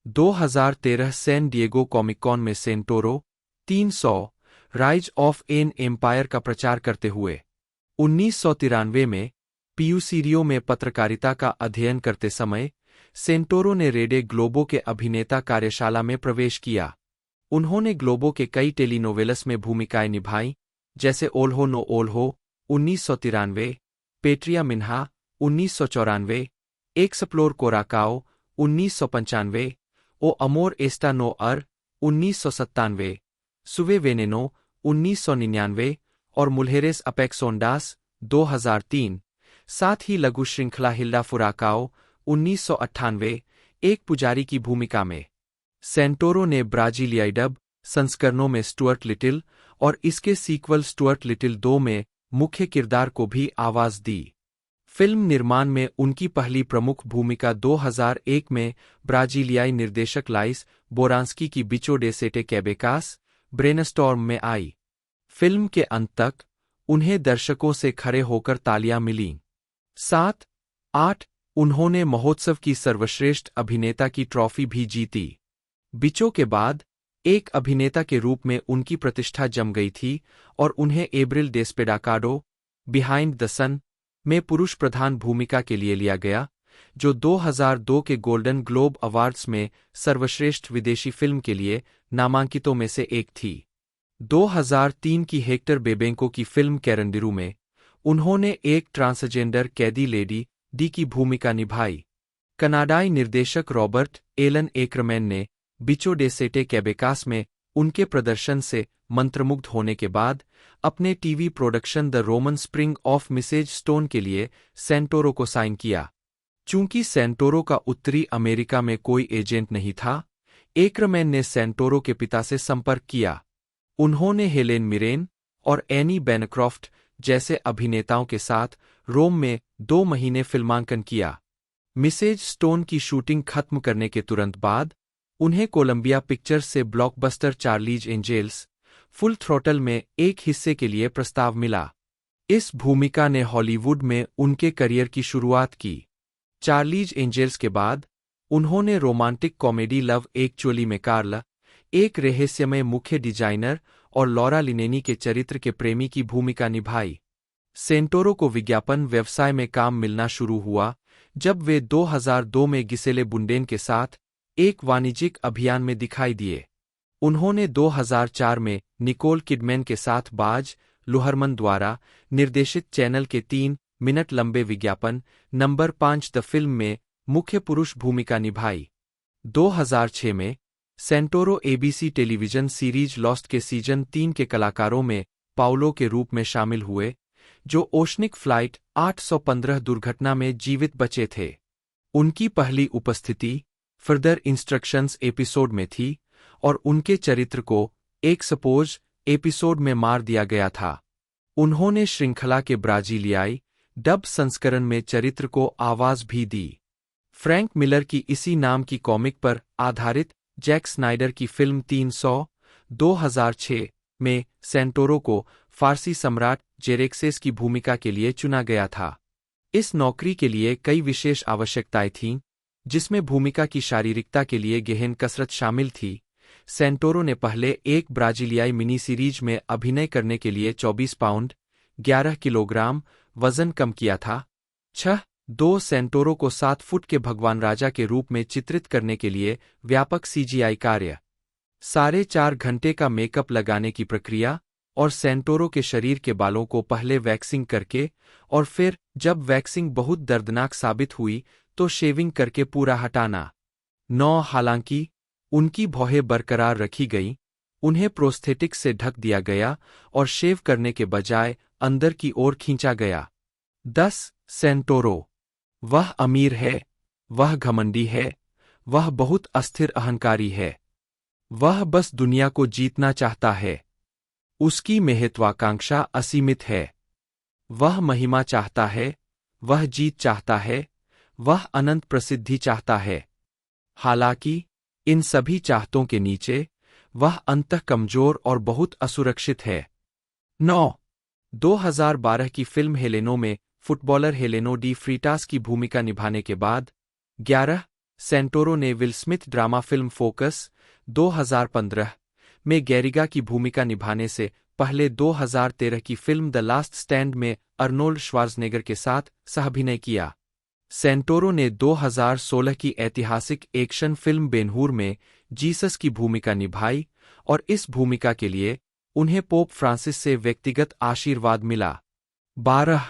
2013 सैन डिएगो कॉमिक-कॉन में सेंटोरो 300 राइज ऑफ एन एम्पायर का प्रचार करते हुए 1993 में पीयूसीरियो में पत्रकारिता का अध्ययन करते समय सेंटोरो ने रेडे ग्लोबो के अभिनेता कार्यशाला में प्रवेश किया। उन्होंने ग्लोबो के कई टेलीनोवेलस में भूमिकाएं निभाईं, जैसे ओल्हो नो ओल्हो 1993, पेट्रिया मिन्हा 1994, एक्सप्लोर कोराकाओ 1995, ओ अमोर एस्टा नो अर 1997, सुवे वेनेनो 1999 और मुल्हेरेस अपेक्सोंडास 2003, साथ ही लघु श्रृंखला हिल्डा फुराकाओ 1998, एक पुजारी की भूमिका में। सेंटोरो ने ब्राजीलियाई डब संस्करणों में स्टुअर्ट लिटिल और इसके सीक्वल स्टुअर्ट लिटिल 2 में मुख्य किरदार को भी आवाज दी। फिल्म निर्माण में उनकी पहली प्रमुख भूमिका 2001 में ब्राजीलियाई निर्देशक लाइस बोरांस्की की बिचो डे सेटे कैबेकास ब्रेनस्टॉर्म में आई। फिल्म के अंत तक उन्हें दर्शकों से खड़े होकर तालियां मिलीं। 7, 8 उन्होंने महोत्सव की सर्वश्रेष्ठ अभिनेता की ट्रॉफी भी जीती। बिचो के बाद एक अभिनेता के रूप में उनकी प्रतिष्ठा जम गई थी और उन्हें एब्रिल डेस्पेडाकाडो बिहाइंड द सन में पुरुष प्रधान भूमिका के लिए लिया गया, जो 2002 के गोल्डन ग्लोब अवार्ड्स में सर्वश्रेष्ठ विदेशी फिल्म के लिए नामांकितों में से एक थी। 2003 की हेक्टर बेबेंको की फिल्म कैरांडिरू में उन्होंने एक ट्रांसजेंडर कैदी लेडी डी की भूमिका निभाई। कनाडाई निर्देशक रॉबर्ट एलन एकरमैन ने बिचो डे सेटे कैबेकास में उनके प्रदर्शन से मंत्रमुग्ध होने के बाद अपने TV production The Roman Spring of Mrs Stone के लिए सेंटोरो को साइन किया। चूंकि सेंटोरो का उत्तरी अमेरिका में कोई एजेंट नहीं था, एकरमैन ने सेंटोरो के पिता से संपर्क किया। उन्होंने हेलेन मिरेन और एनी बैनक्रॉफ्ट जैसे अभिनेताओं के साथ रोम में 2 महीने फिल्मांकन किया। मिसेज स्टोन की शूटिंग खत्म करने के तुरंत बाद उन्हें कोलंबिया पिक्चर्स से blockbuster Charlie's Angels Full Throttle में एक हिस्से के लिए प्रस्ताव मिला। इस भूमिका ने हॉलीवुड में उनके करियर की शुरुआत की। चार्लीज एंजेल्स के बाद उन्होंने रोमांटिक कॉमेडी लव एक्चुअली में कार्ल, एक रहस्यमय मुख्य डिजाइनर और लॉरा लिनेनी के चरित्र के प्रेमी की भूमिका निभाई। सेंटोरो को विज्ञापन व्यवसाय में काम मिलना शुरू हुआ जब वे 2002 में गिसेले बुंडेन के साथ एक वाणिज्यिक अभियान में दिखाई दिए। उन्होंने 2004 में निकोल किडमैन के साथ बाज लुहरमन द्वारा निर्देशित चैनल के 3 मिनट लंबे विज्ञापन नंबर 5 द फिल्म में मुख्य पुरुष भूमिका निभाई। 2006 में सेंटोरो एबीसी टेलीविजन सीरीज लॉस्ट के सीजन 3 के कलाकारों में पाउलो के रूप में शामिल हुए, जो ओशनिक फ्लाइट 815 दुर्घटना में जीवित बचे थे। उनकी पहली उपस्थिति फर्दर इंस्ट्रक्शंस एपिसोड में थी और उनके चरित्र को एक सपोज एपिसोड में मार दिया गया था। उन्होंने श्रृंखला के ब्राजीलियाई डब संस्करण में चरित्र को आवाज भी दी। फ्रैंक मिलर की इसी नाम की कॉमिक पर आधारित जैक स्नाइडर की फिल्म 300 2006 में सेंटोरो को फारसी सम्राट जेरेक्सेस की भूमिका के लिए चुना गया था। इस नौकरी के लिए कई विशेष आवश्यकताएं थीं, जिसमें भूमिका की शारीरिकता के लिए गहन कसरत शामिल थी। सेंटोरो ने पहले एक ब्राजीलियाई मिनी सीरीज में अभिनय करने के लिए 24 पाउंड 11 किलोग्राम वजन कम किया था। 2 सेंटोरो को 7 फुट के भगवान राजा के रूप में चित्रित करने के लिए व्यापक सीजीआई कार्य, 4.5 घंटे का मेकअप लगाने की प्रक्रिया और सेंटोरो के शरीर के बालों को पहले वैक्सिंग करके और फिर जब वैक्सिंग बहुत दर्दनाक साबित हुई तो शेविंग करके पूरा हटाना। 9 हालांकि उनकी भौहें बरकरार रखी गईं, उन्हें प्रोस्थेटिक्स से ढक दिया गया और शेव करने के बजाय अंदर की ओर खींचा गया। 10 सेंटोरो। वह अमीर है, वह घमंडी है, वह बहुत अस्थिर अहंकारी है। वह बस दुनिया को जीतना चाहता है। उसकी महत्वाकांक्षा असीमित है। वह महिमा चाहता है, वह जीत चाहता है, वह अनंत प्रसिद्धि चाहता है। हालांकि इन सभी चाहतों के नीचे वह अंततः कमजोर और बहुत असुरक्षित है। 9 2012 की फिल्म हेलेनो में फुटबॉलर हेलेनो डी फ्रीटास की भूमिका निभाने के बाद 11 सेंटोरो ने will Smith drama film focus 2015 में गैरिगा की भूमिका निभाने से पहले 2013 की फिल्म द लास्ट स्टैंड में अर्नोल्ड श्वार्ज़नेगर के साथ सहाभिनय किया। सेंटोरो ने 2016 की ऐतिहासिक एक्शन फिल्म बेन-हूर में जीसस की भूमिका निभाई और इस भूमिका के लिए उन्हें पोप फ्रांसिस से व्यक्तिगत आशीर्वाद मिला। 12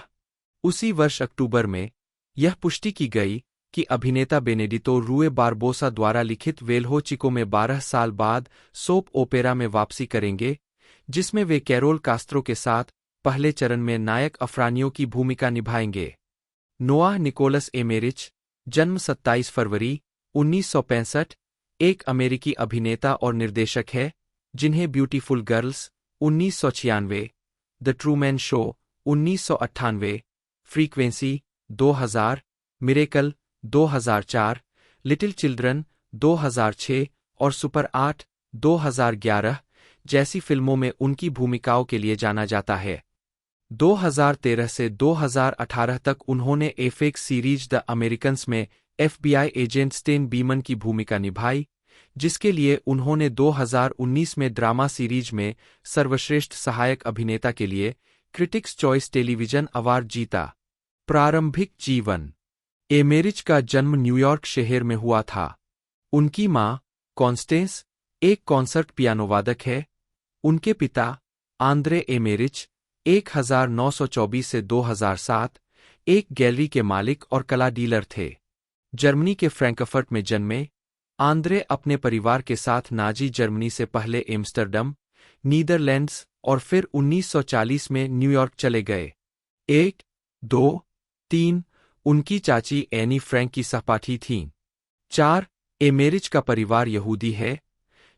उसी वर्ष अक्टूबर में यह पुष्टि की गई कि अभिनेता बेनेडितो रूए बारबोसा द्वारा लिखित वेल्हो चिको में 12 साल बाद सोप ओपेरा में वापसी करेंगे, जिसमें वे कैरोल कास्त्रो के साथ पहले चरण में नायक अफरानियों की भूमिका निभाएंगे। नोआह निकोलस एमेरिच, जन्म 27 फरवरी 1965, एक अमेरिकी अभिनेता और निर्देशक है, जिन्हें Beautiful Girls 1996, The Truman Show 1998, Frequency 2000, Miracle 2004, Little Children 2006 और सुपर 8 2011 जैसी फिल्मों में उनकी भूमिकाओं के लिए जाना जाता है। 2013 से 2018 तक उन्होंने एफएक्स सीरीज द अमेरिकन्स में एफबीआई एजेंट स्टेन बीमन की भूमिका निभाई, जिसके लिए उन्होंने 2019 में ड्रामा सीरीज में सर्वश्रेष्ठ सहायक अभिनेता के लिए क्रिटिक्स चॉइस टेलीविजन अवार्ड जीता। प्रारंभिक जीवन। एमेरिच का जन्म न्यूयॉर्क शहर में हुआ था। उनकी मां, कॉन्स्टेंस, एक कॉन्सर्ट पियानोवादक है। उनके पिता, आंद्रे एमेरिच, 1924 से 2007, एक गैलरी के मालिक और कला डीलर थे। जर्मनी के फ्रैंकफर्ट में जन्मे, आंद्रे अपने परिवार के साथ नाजी जर्मनी से पहले एम्स्टर्डम, नीदरलैंड्स और फिर 1940 में न्यूयॉर्क चले गए। 1, 2, 3 उनकी चाची एनी फ्रैंक की सहपाठी थीं। 4 एमेरिच का परिवार यहूदी है,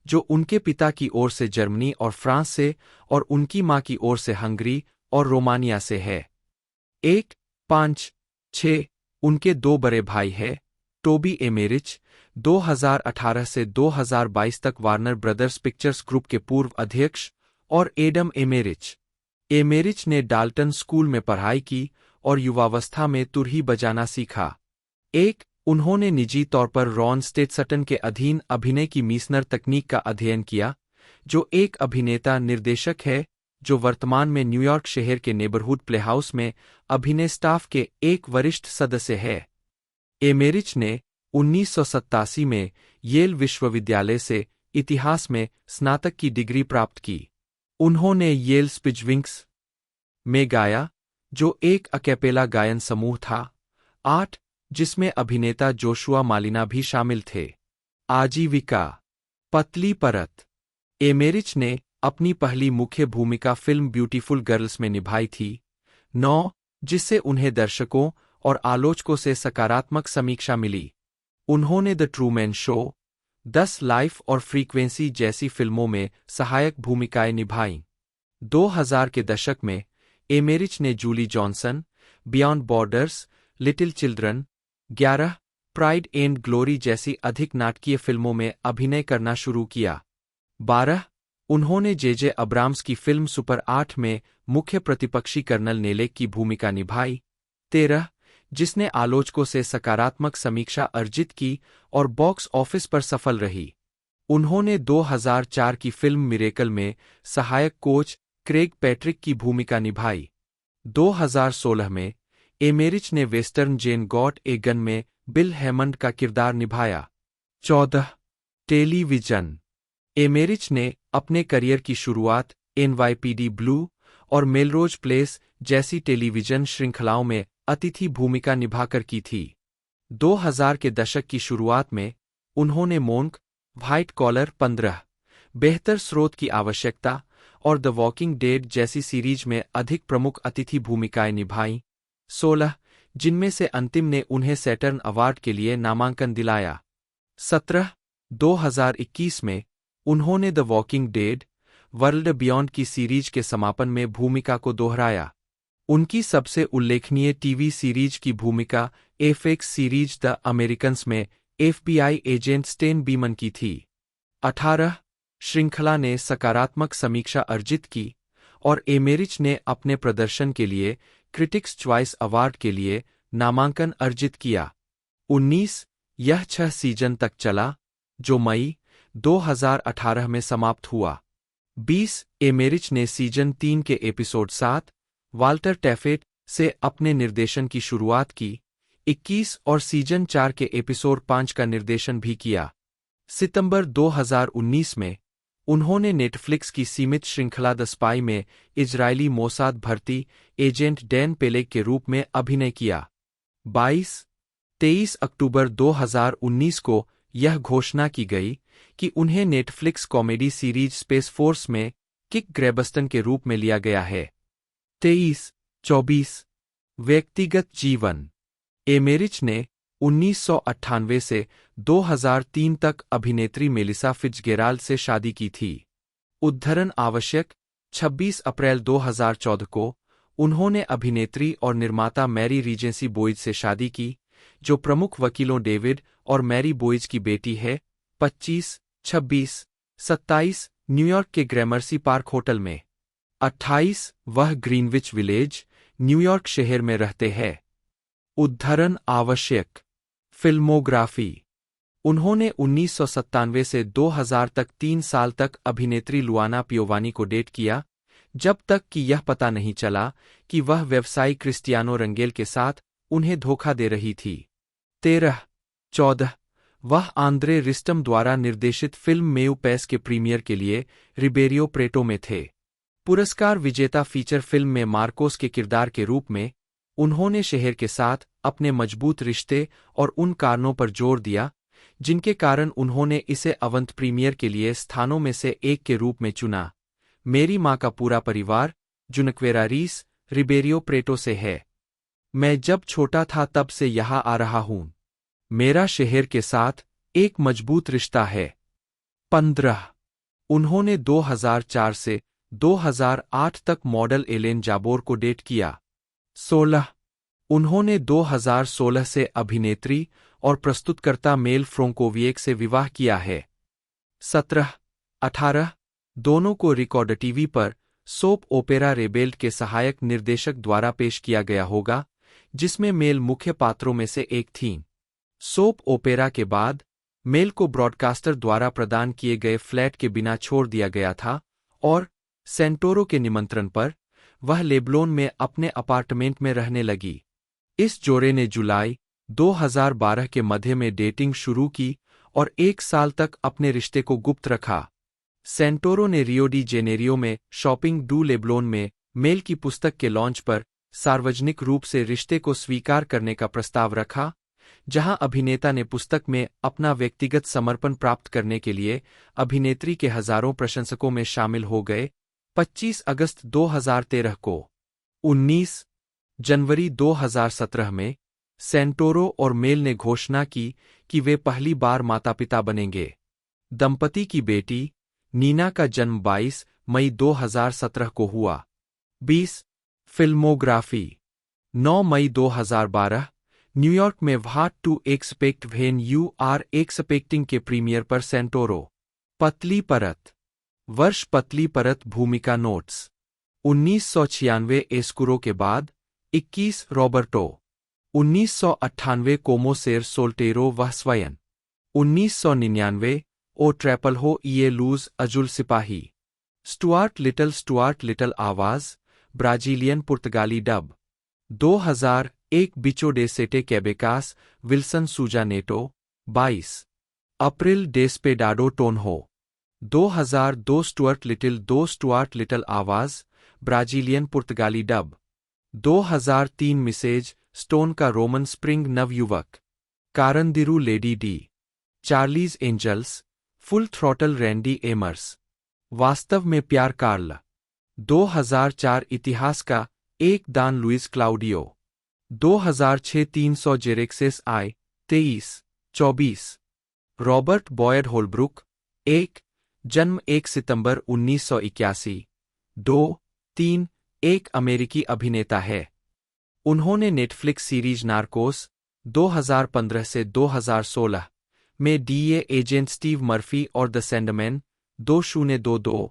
जो उनके पिता की ओर से जर्मनी और फ्रांस से और उनकी मां की ओर से हंगरी और रोमानिया से है। 1, 5, 6 उनके 2 बड़े भाई हैं, टोबी एमेरिच 2018 से 2022 तक वार्नर ब्रदर्स पिक्चर्स ग्रुप के पूर्व अध्यक्ष और एडम एमेरिच। एमेरिच ने डाल्टन स्कूल में पढ़ाई की और युवावस्था में तुरही बजाना सीखा। 1 उन्होंने निजी तौर पर रॉन स्टेटसटन के अधीन अभिनय की मीसनर तकनीक का अध्ययन किया, जो एक अभिनेता निर्देशक है जो वर्तमान में न्यूयॉर्क शहर के नेबरहुड प्लेहाउस में अभिनय स्टाफ के एक वरिष्ठ सदस्य है। एमेरिच ने 1987 में येल विश्वविद्यालय से इतिहास में स्नातक की डिग्री प्राप्त की। उन्होंने येल स्पिजविंग्स में गाया, जो एक अकैपेला गायन समूह था। 8 जिसमें अभिनेता जोशुआ मालिना भी शामिल थे। आजीविका। पतली परत। एमेरिच ने अपनी पहली मुख्य भूमिका फिल्म ब्यूटीफुल गर्ल्स में निभाई थी। 9 जिससे उन्हें दर्शकों और आलोचकों से सकारात्मक समीक्षा मिली। उन्होंने द ट्रूमैन शो, 10 लाइफ और फ्रीक्वेंसी जैसी फिल्मों में सहायक भूमिकाएं निभाईं। 2000 के दशक में एमेरिच ने Julie Johnson, beyond borders, little children, 11, pride and glory जैसी अधिक नाटकीय फिल्मों में अभिनय करना शुरू किया। 12 उन्होंने जे अब्राम्स की फिल्म सुपर 8 में मुख्य प्रतिपक्षी कर्नल नेलेक की भूमिका निभाई। 13 जिसने आलोचकों से सकारात्मक समीक्षा अर्जित की और बॉक्स ऑफिस पर सफल रही। उन्होंने 2004 की फिल्म मिरेकल में सहायक कोच क्रेग पैट्रिक की भूमिका निभाई। 2016 में एमेरिच ने western Jane Got a Gun में बिल हैमंड का किरदार निभाया। 14 टेलीविजन। एमेरिच ने अपने करियर की शुरुआत NYPD ब्लू और मेलरोज प्लेस जैसी टेलीविजन श्रृंखलाओं में अतिथि भूमिका निभाकर की थी। 2000 के दशक की शुरुआत में उन्होंने मोन्क, व्हाइट कॉलर 15, बेहतर स्रोत की आवश्यकता और द वॉकिंग डेड जैसी सीरीज में अधिक प्रमुख अतिथि भूमिकाएं निभाईं, 16, जिनमें से अंतिम ने उन्हें सैटर्न अवार्ड के लिए नामांकन दिलाया। 17, 2021 में उन्होंने the walking dead world beyond की सीरीज के समापन में भूमिका को दोहराया। उनकी सबसे उल्लेखनीय टीवी सीरीज की भूमिका एफएक्स सीरीज द अमेरिकन्स में एफबीआई एजेंट स्टेन बीमन की थी। 18, श्रृंखला ने सकारात्मक समीक्षा अर्जित की और एमेरिच ने अपने प्रदर्शन के लिए क्रिटिक्स चॉइस अवार्ड के लिए नामांकन अर्जित किया। 19, यह 6 सीजन तक चला, जो मई 2018 में समाप्त हुआ। 20, एमेरिच ने सीजन 3 के एपिसोड 7, वाल्टर टैफेट, से अपने निर्देशन की शुरुआत की। 21 और सीजन 4 के एपिसोड 5 का निर्देशन भी किया। सितंबर 2019 में उन्होंने नेटफ्लिक्स की सीमित श्रृंखला द स्पाई में इजरायली मोसाद भर्ती एजेंट डैन पेलेग के रूप में अभिनय किया। 23 अक्टूबर 2019 को यह घोषणा की गई कि उन्हें Netflix comedy series space force में किक ग्रेबस्टन के रूप में लिया गया है। 24 व्यक्तिगत जीवन। एमेरिच ने 1998 से 2003 तक अभिनेत्री मेलिसा फिट्जगेराल्ड से शादी की थी। उद्धरण आवश्यक 26 अप्रैल 2014 को उन्होंने अभिनेत्री और निर्माता मैरी रीजेंसी बोइज से शादी की, जो प्रमुख वकीलों डेविड और मैरी बोइज की बेटी है। 25, 26, 27 न्यूयॉर्क के ग्रैमर्सी पार्क होटल में। 28 वह ग्रीनविच विलेज, न्यूयॉर्क शहर में रहते हैं। उद्धरण आवश्यक फिल्मोग्राफी। उन्होंने 1997 से 2000 तक 3 साल तक अभिनेत्री लुआना पियोवानी को डेट किया, जब तक कि यह पता नहीं चला कि वह व्यवसायी क्रिस्टियानो रंगेल के साथ उन्हें धोखा दे रही थी। 14 वह आंद्रे रिस्टम द्वारा निर्देशित फिल्म मेयू पैस के प्रीमियर के लिए रिबेरियो प्रेटो में थे। पुरस्कार विजेता फीचर फिल्म में मार्कोस के किरदार के रूप में उन्होंने शहर के साथ अपने मजबूत रिश्ते और उन कारणों पर जोर दिया जिनके कारण उन्होंने इसे अवंत प्रीमियर के लिए स्थानों में से एक के रूप में चुना। मेरी माँ का पूरा परिवार, जुनक्वेरा रीस, रिबेरियो प्रेटो से है। मैं जब छोटा था तब से यहाँ आ रहा हूँ। मेरा शहर के साथ एक मजबूत रिश्ता है। 15 उन्होंने 2004 से 2008 तक मॉडल एलेन जाबोर को डेट किया। 16 उन्होंने 2016 से अभिनेत्री और प्रस्तुतकर्ता मेल फ्रोंकोविएक से विवाह किया है। 17 18 दोनों को रिकॉर्ड टीवी पर सोप ओपेरा रेबेल्ड के सहायक निर्देशक द्वारा पेश किया गया होगा, जिसमें मेल मुख्य पात्रों में से एक थीं। सोप ओपेरा के बाद मेल को ब्रॉडकास्टर द्वारा प्रदान किए गए फ्लैट के बिना छोड़ दिया गया था और सेंटोरो के निमंत्रण पर वह लेब्लोन में अपने अपार्टमेंट में रहने लगी। इस जोड़े ने जुलाई 2012 के मध्य में डेटिंग शुरू की और 1 साल तक अपने रिश्ते को गुप्त रखा। सेंटोरो ने रियो डी जेनेरियो में शॉपिंग डू लेब्लोन में मेल की पुस्तक के लॉन्च पर सार्वजनिक रूप से रिश्ते को स्वीकार करने का प्रस्ताव रखा, जहां अभिनेता ने पुस्तक में अपना व्यक्तिगत समर्पण प्राप्त करने के लिए अभिनेत्री के हजारों प्रशंसकों में शामिल हो गए। 25 अगस्त 2013 को 19 जनवरी 2017 में सेंटोरो और मेल ने घोषणा की कि वे पहली बार माता-पिता बनेंगे। दंपति की बेटी नीना का जन्म 22 मई 2017 को हुआ। 20 फिल्मोग्राफी। 9 मई 2012 न्यूयॉर्क में what to expect when you are expecting के प्रीमियर पर सेंटोरो। पतली परत। वर्ष पतली परत भूमिका नोट्स। 1996 एस्कुरो के बाद 21 रॉबर्टो। 1998 कोमो सेर सोल्टेरो वह स्वयं। 1999 ओ ट्रैपल हो ये लूज अजुल सिपाही। स्टुआर्ट लिटल आवाज, ब्राजीलियन पुर्तगाली dub. 2001 Bicho de Sete Cabecas, Wilson Souza Neto. 22 अप्रैल डेस्पेडाडो टोनहो। 2002 स्टुआर्ट लिटल आवाज, ब्राजीलियन पुर्तगाली डब। 2003 मिसेज स्टोन का रोमन स्प्रिंग नवयुवक। कारणदिरू Lady D, Charlie's Angels, full throttle Randy Emmers, वास्तव में प्यार कार्ल, 2004 इतिहास का एक दान Luis Claudio, 2006 300 Xerxes I 23 24, Robert Boyd Holbrook, 1 जन्म 1 सितंबर 1981, 2 3 एक अमेरिकी अभिनेता है। उन्होंने नेटफ्लिक्स सीरीज नार्कोस 2015 से 2016 में डीए एजेंट स्टीव मर्फी और द सैंडमैन 2022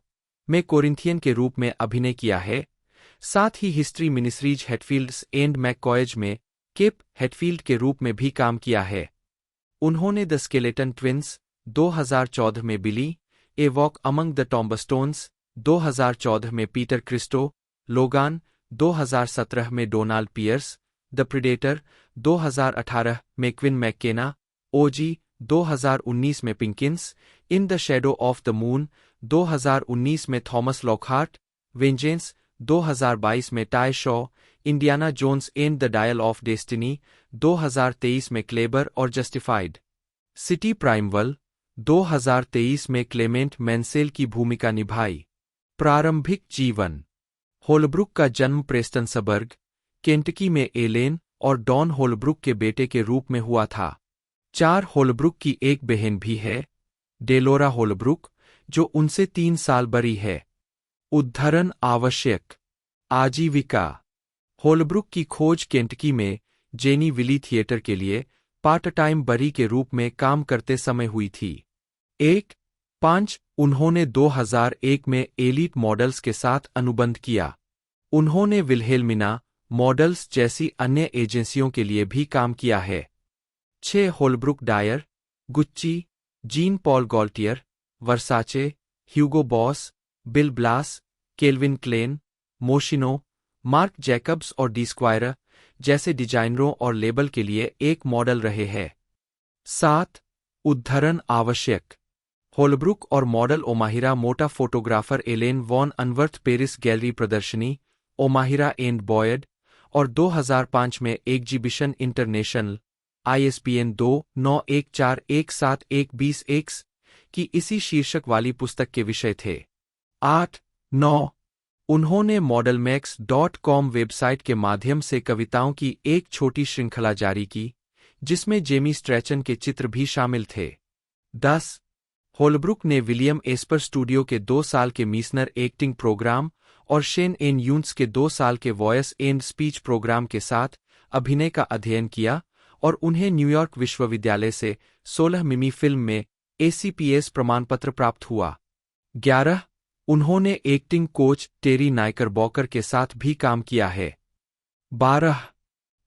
में कोरिंथियन के रूप में अभिनय किया है। साथ ही हिस्ट्री मिनिस्ट्रीज हेटफील्ड्स एंड मैककॉयज में केप हेटफील्ड के रूप में भी काम किया है। उन्होंने द स्केलेटन ट्विंस 2014 में बिली ए वॉक अमंग द टॉम्बस्टोन्स 2014 में पीटर क्रिस्टो, लोगान 2017 में डोनाल्ड पियर्स, द प्रीडेटर 2018 में क्विन मैककेना, ओजी 2019 में Pinkins, in the shadow of the moon 2019 में थॉमस लॉकहार्ट, वेंजेंस 2022 में Ty Shaw, Indiana Jones and the dial of destiny 2023 में Kleber और justified, city प्राइमवल 2023 में Clement मैंसेल की भूमिका निभाई। प्रारंभिक जीवन। होलब्रुक का जन्म प्रेस्टन सबर्ग, केंटकी में एलेन और डॉन होलब्रुक के बेटे के रूप में हुआ था। 4 होलब्रुक की एक बहन भी है, डेलोरा होलब्रुक, जो उनसे 3 साल बड़ी है। उद्धरण आवश्यक। आजीविका। होलब्रुक की खोज केंटकी में जेनी विली थिएटर के लिए पार्ट टाइम बरी के रूप में काम करते समय हुई थी। 5 उन्होंने 2001 में एलीट मॉडल्स के साथ अनुबंध किया। उन्होंने विल्हेल्मिना मॉडल्स जैसी अन्य एजेंसियों के लिए भी काम किया है। 6 Holbrook Dior, Gucci, Jean Paul Gaultier, Versace, Hugo Boss, Bill Blass, Calvin Klein, Moschino, Marc Jacobs और डी स्क्वायर जैसे डिजाइनरों और लेबल के लिए एक मॉडल रहे हैं। 7 उद्धरण आवश्यक। होलब्रुक और model Omahyra Mota photographer Ellen von Unwerth Paris gallery प्रदर्शनी ओमाहिरा एंड बॉयड और 2005 में एग्जीबिशन इंटरनेशनल ISBN 2914171120X की इसी शीर्षक वाली पुस्तक के विषय थे। 8-9 उन्होंने modelmax.com वेबसाइट के माध्यम से कविताओं की एक छोटी श्रृंखला जारी की, जिसमें जेमी स्ट्रैचन के चित्र भी शामिल थे। 10 होलब्रुक ने विलियम एस्पर स्टूडियो के 2 साल के मीसनर एक्टिंग प्रोग्राम और शेन एन यून्स के 2 साल के वॉयस एंड स्पीच प्रोग्राम के साथ अभिनय का अध्ययन किया और उन्हें न्यूयॉर्क विश्वविद्यालय से 16 मिमी फिल्म में ACPS प्रमाणपत्र प्राप्त हुआ। 11 उन्होंने एक्टिंग कोच टेरी नाइकरबॉकर के साथ भी काम किया है। 12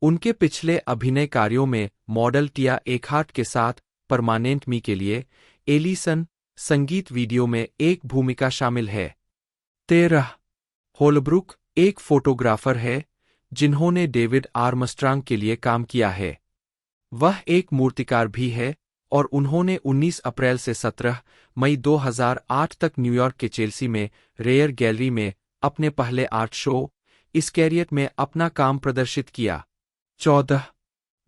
उनके पिछले अभिनय कार्यों में मॉडल टिया एकहार्ट के साथ परमानेंट मी के लिए एलिसन संगीत वीडियो में एक भूमिका शामिल है। 13 होलब्रुक एक फोटोग्राफर है जिन्होंने डेविड आर्मस्ट्रांग के लिए काम किया है। वह एक मूर्तिकार भी है और उन्होंने 19 अप्रैल से 17 मई 2008 तक न्यूयॉर्क के चेल्सी में रेयर गैलरी में अपने पहले आर्ट शो इस्कैरियट में अपना काम प्रदर्शित किया। 14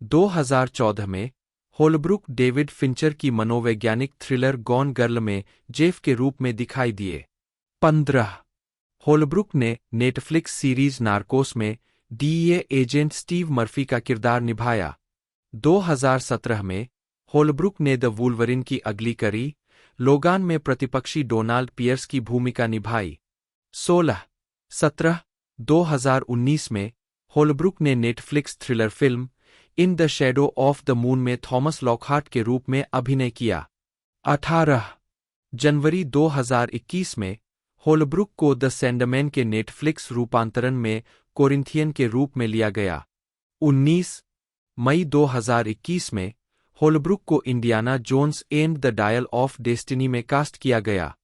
2014 में होलब्रुक डेविड फिंचर की मनोवैज्ञानिक थ्रिलर गॉन गर्ल में जेफ के रूप में दिखाई दिए। 15 होलब्रुक ने नेटफ्लिक्स सीरीज नार्कोस में डीईए एजेंट स्टीव मर्फी का किरदार निभाया। 2017 में होलब्रुक ने द वुल्वरिन की अगली कड़ी लोगान में प्रतिपक्षी डोनाल्ड पियर्स की भूमिका निभाई। 16-17 2019 में होलब्रुक ने Netflix thriller film in the shadow of the moon में थॉमस लॉकहार्ट के रूप में अभिनय किया। 18 जनवरी 2021 में होलब्रुक को द सैंडमैन के नेटफ्लिक्स रूपांतरण में कोरिंथियन के रूप में लिया गया। 19 मई 2021 में होलब्रुक को Indiana Jones and the dial of Destiny में कास्ट किया गया।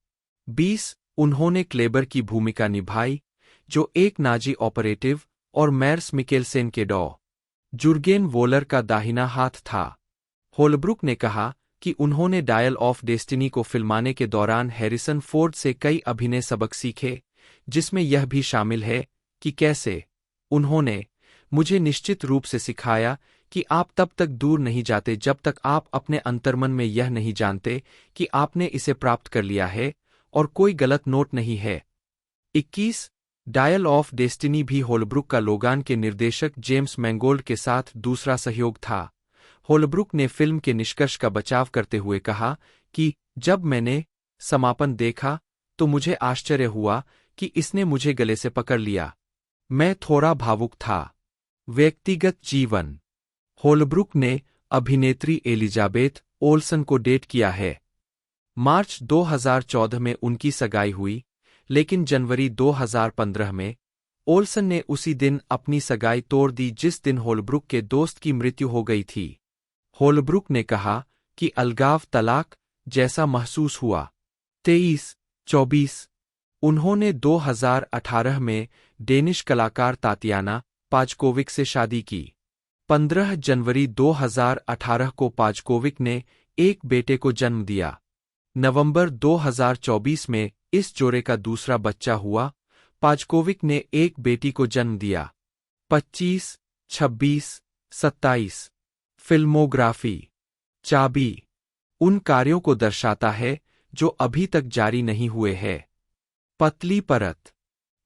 20 उन्होंने क्लेबर की भूमिका निभाई, जो एक नाजी ऑपरेटिव और मैर्स मिकेलसेन के डॉ. जुर्गेन वोलर का दाहिना हाथ था। होलब्रुक ने कहा कि उन्होंने डायल ऑफ डेस्टिनी को फिल्माने के दौरान हैरिसन फोर्ड से कई अभिनय सबक सीखे, जिसमें यह भी शामिल है कि कैसे उन्होंने मुझे निश्चित रूप से सिखाया कि आप तब तक दूर नहीं जाते जब तक आप अपने अंतर्मन में यह नहीं जानते कि आपने इसे प्राप्त कर लिया है और कोई गलत नोट नहीं है। 21 डायल ऑफ डेस्टिनी भी होलब्रुक का लोगान के निर्देशक जेम्स मैंगोल्ड के साथ दूसरा सहयोग था। होलब्रुक ने फिल्म के निष्कर्ष का बचाव करते हुए कहा कि जब मैंने समापन देखा तो मुझे आश्चर्य हुआ कि इसने मुझे गले से पकड़ लिया। मैं थोड़ा भावुक था। व्यक्तिगत जीवन। होलब्रुक ने अभिनेत्री एलिजाबेथ ओल्सन को डेट किया है। मार्च 2014 में उनकी सगाई हुई, लेकिन जनवरी 2015 में ओल्सन ने उसी दिन अपनी सगाई तोड़ दी जिस दिन होलब्रुक के दोस्त की मृत्यु हो गई थी। होलब्रुक ने कहा कि अलगाव तलाक जैसा महसूस हुआ। 23-24 उन्होंने 2018 में डेनिश कलाकार तातियाना पाजकोविक से शादी की। 15 जनवरी 2018 को पाजकोविक ने एक बेटे को जन्म दिया। नवंबर 2024 में इस जोड़े का दूसरा बच्चा हुआ। पाजकोविक ने एक बेटी को जन्म दिया। 25, 26, 27 फिल्मोग्राफी। चाबी उन कार्यों को दर्शाता है जो अभी तक जारी नहीं हुए हैं। पतली परत।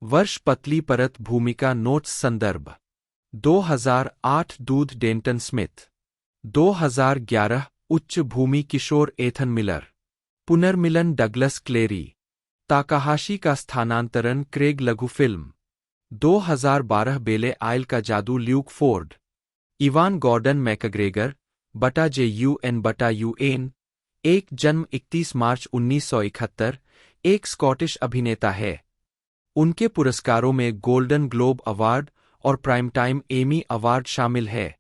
वर्ष पतली परत भूमिका नोट्स संदर्भ 2008 दूध डेंटन स्मिथ 2011 उच्च भूमि किशोर एथन मिलर पुनर्मिलन डगलस क्लेरी ताकाहाशी का स्थानांतरण क्रेग लघु फिल्म 2012 बेले आइल का जादू Luke Ford Ewan Gordon McGregor बटा JUN बटा UN एक जन्म 31 मार्च 1971 एक स्कॉटिश अभिनेता है। उनके पुरस्कारों में गोल्डन ग्लोब अवार्ड और प्राइम टाइम एमी अवार्ड शामिल है।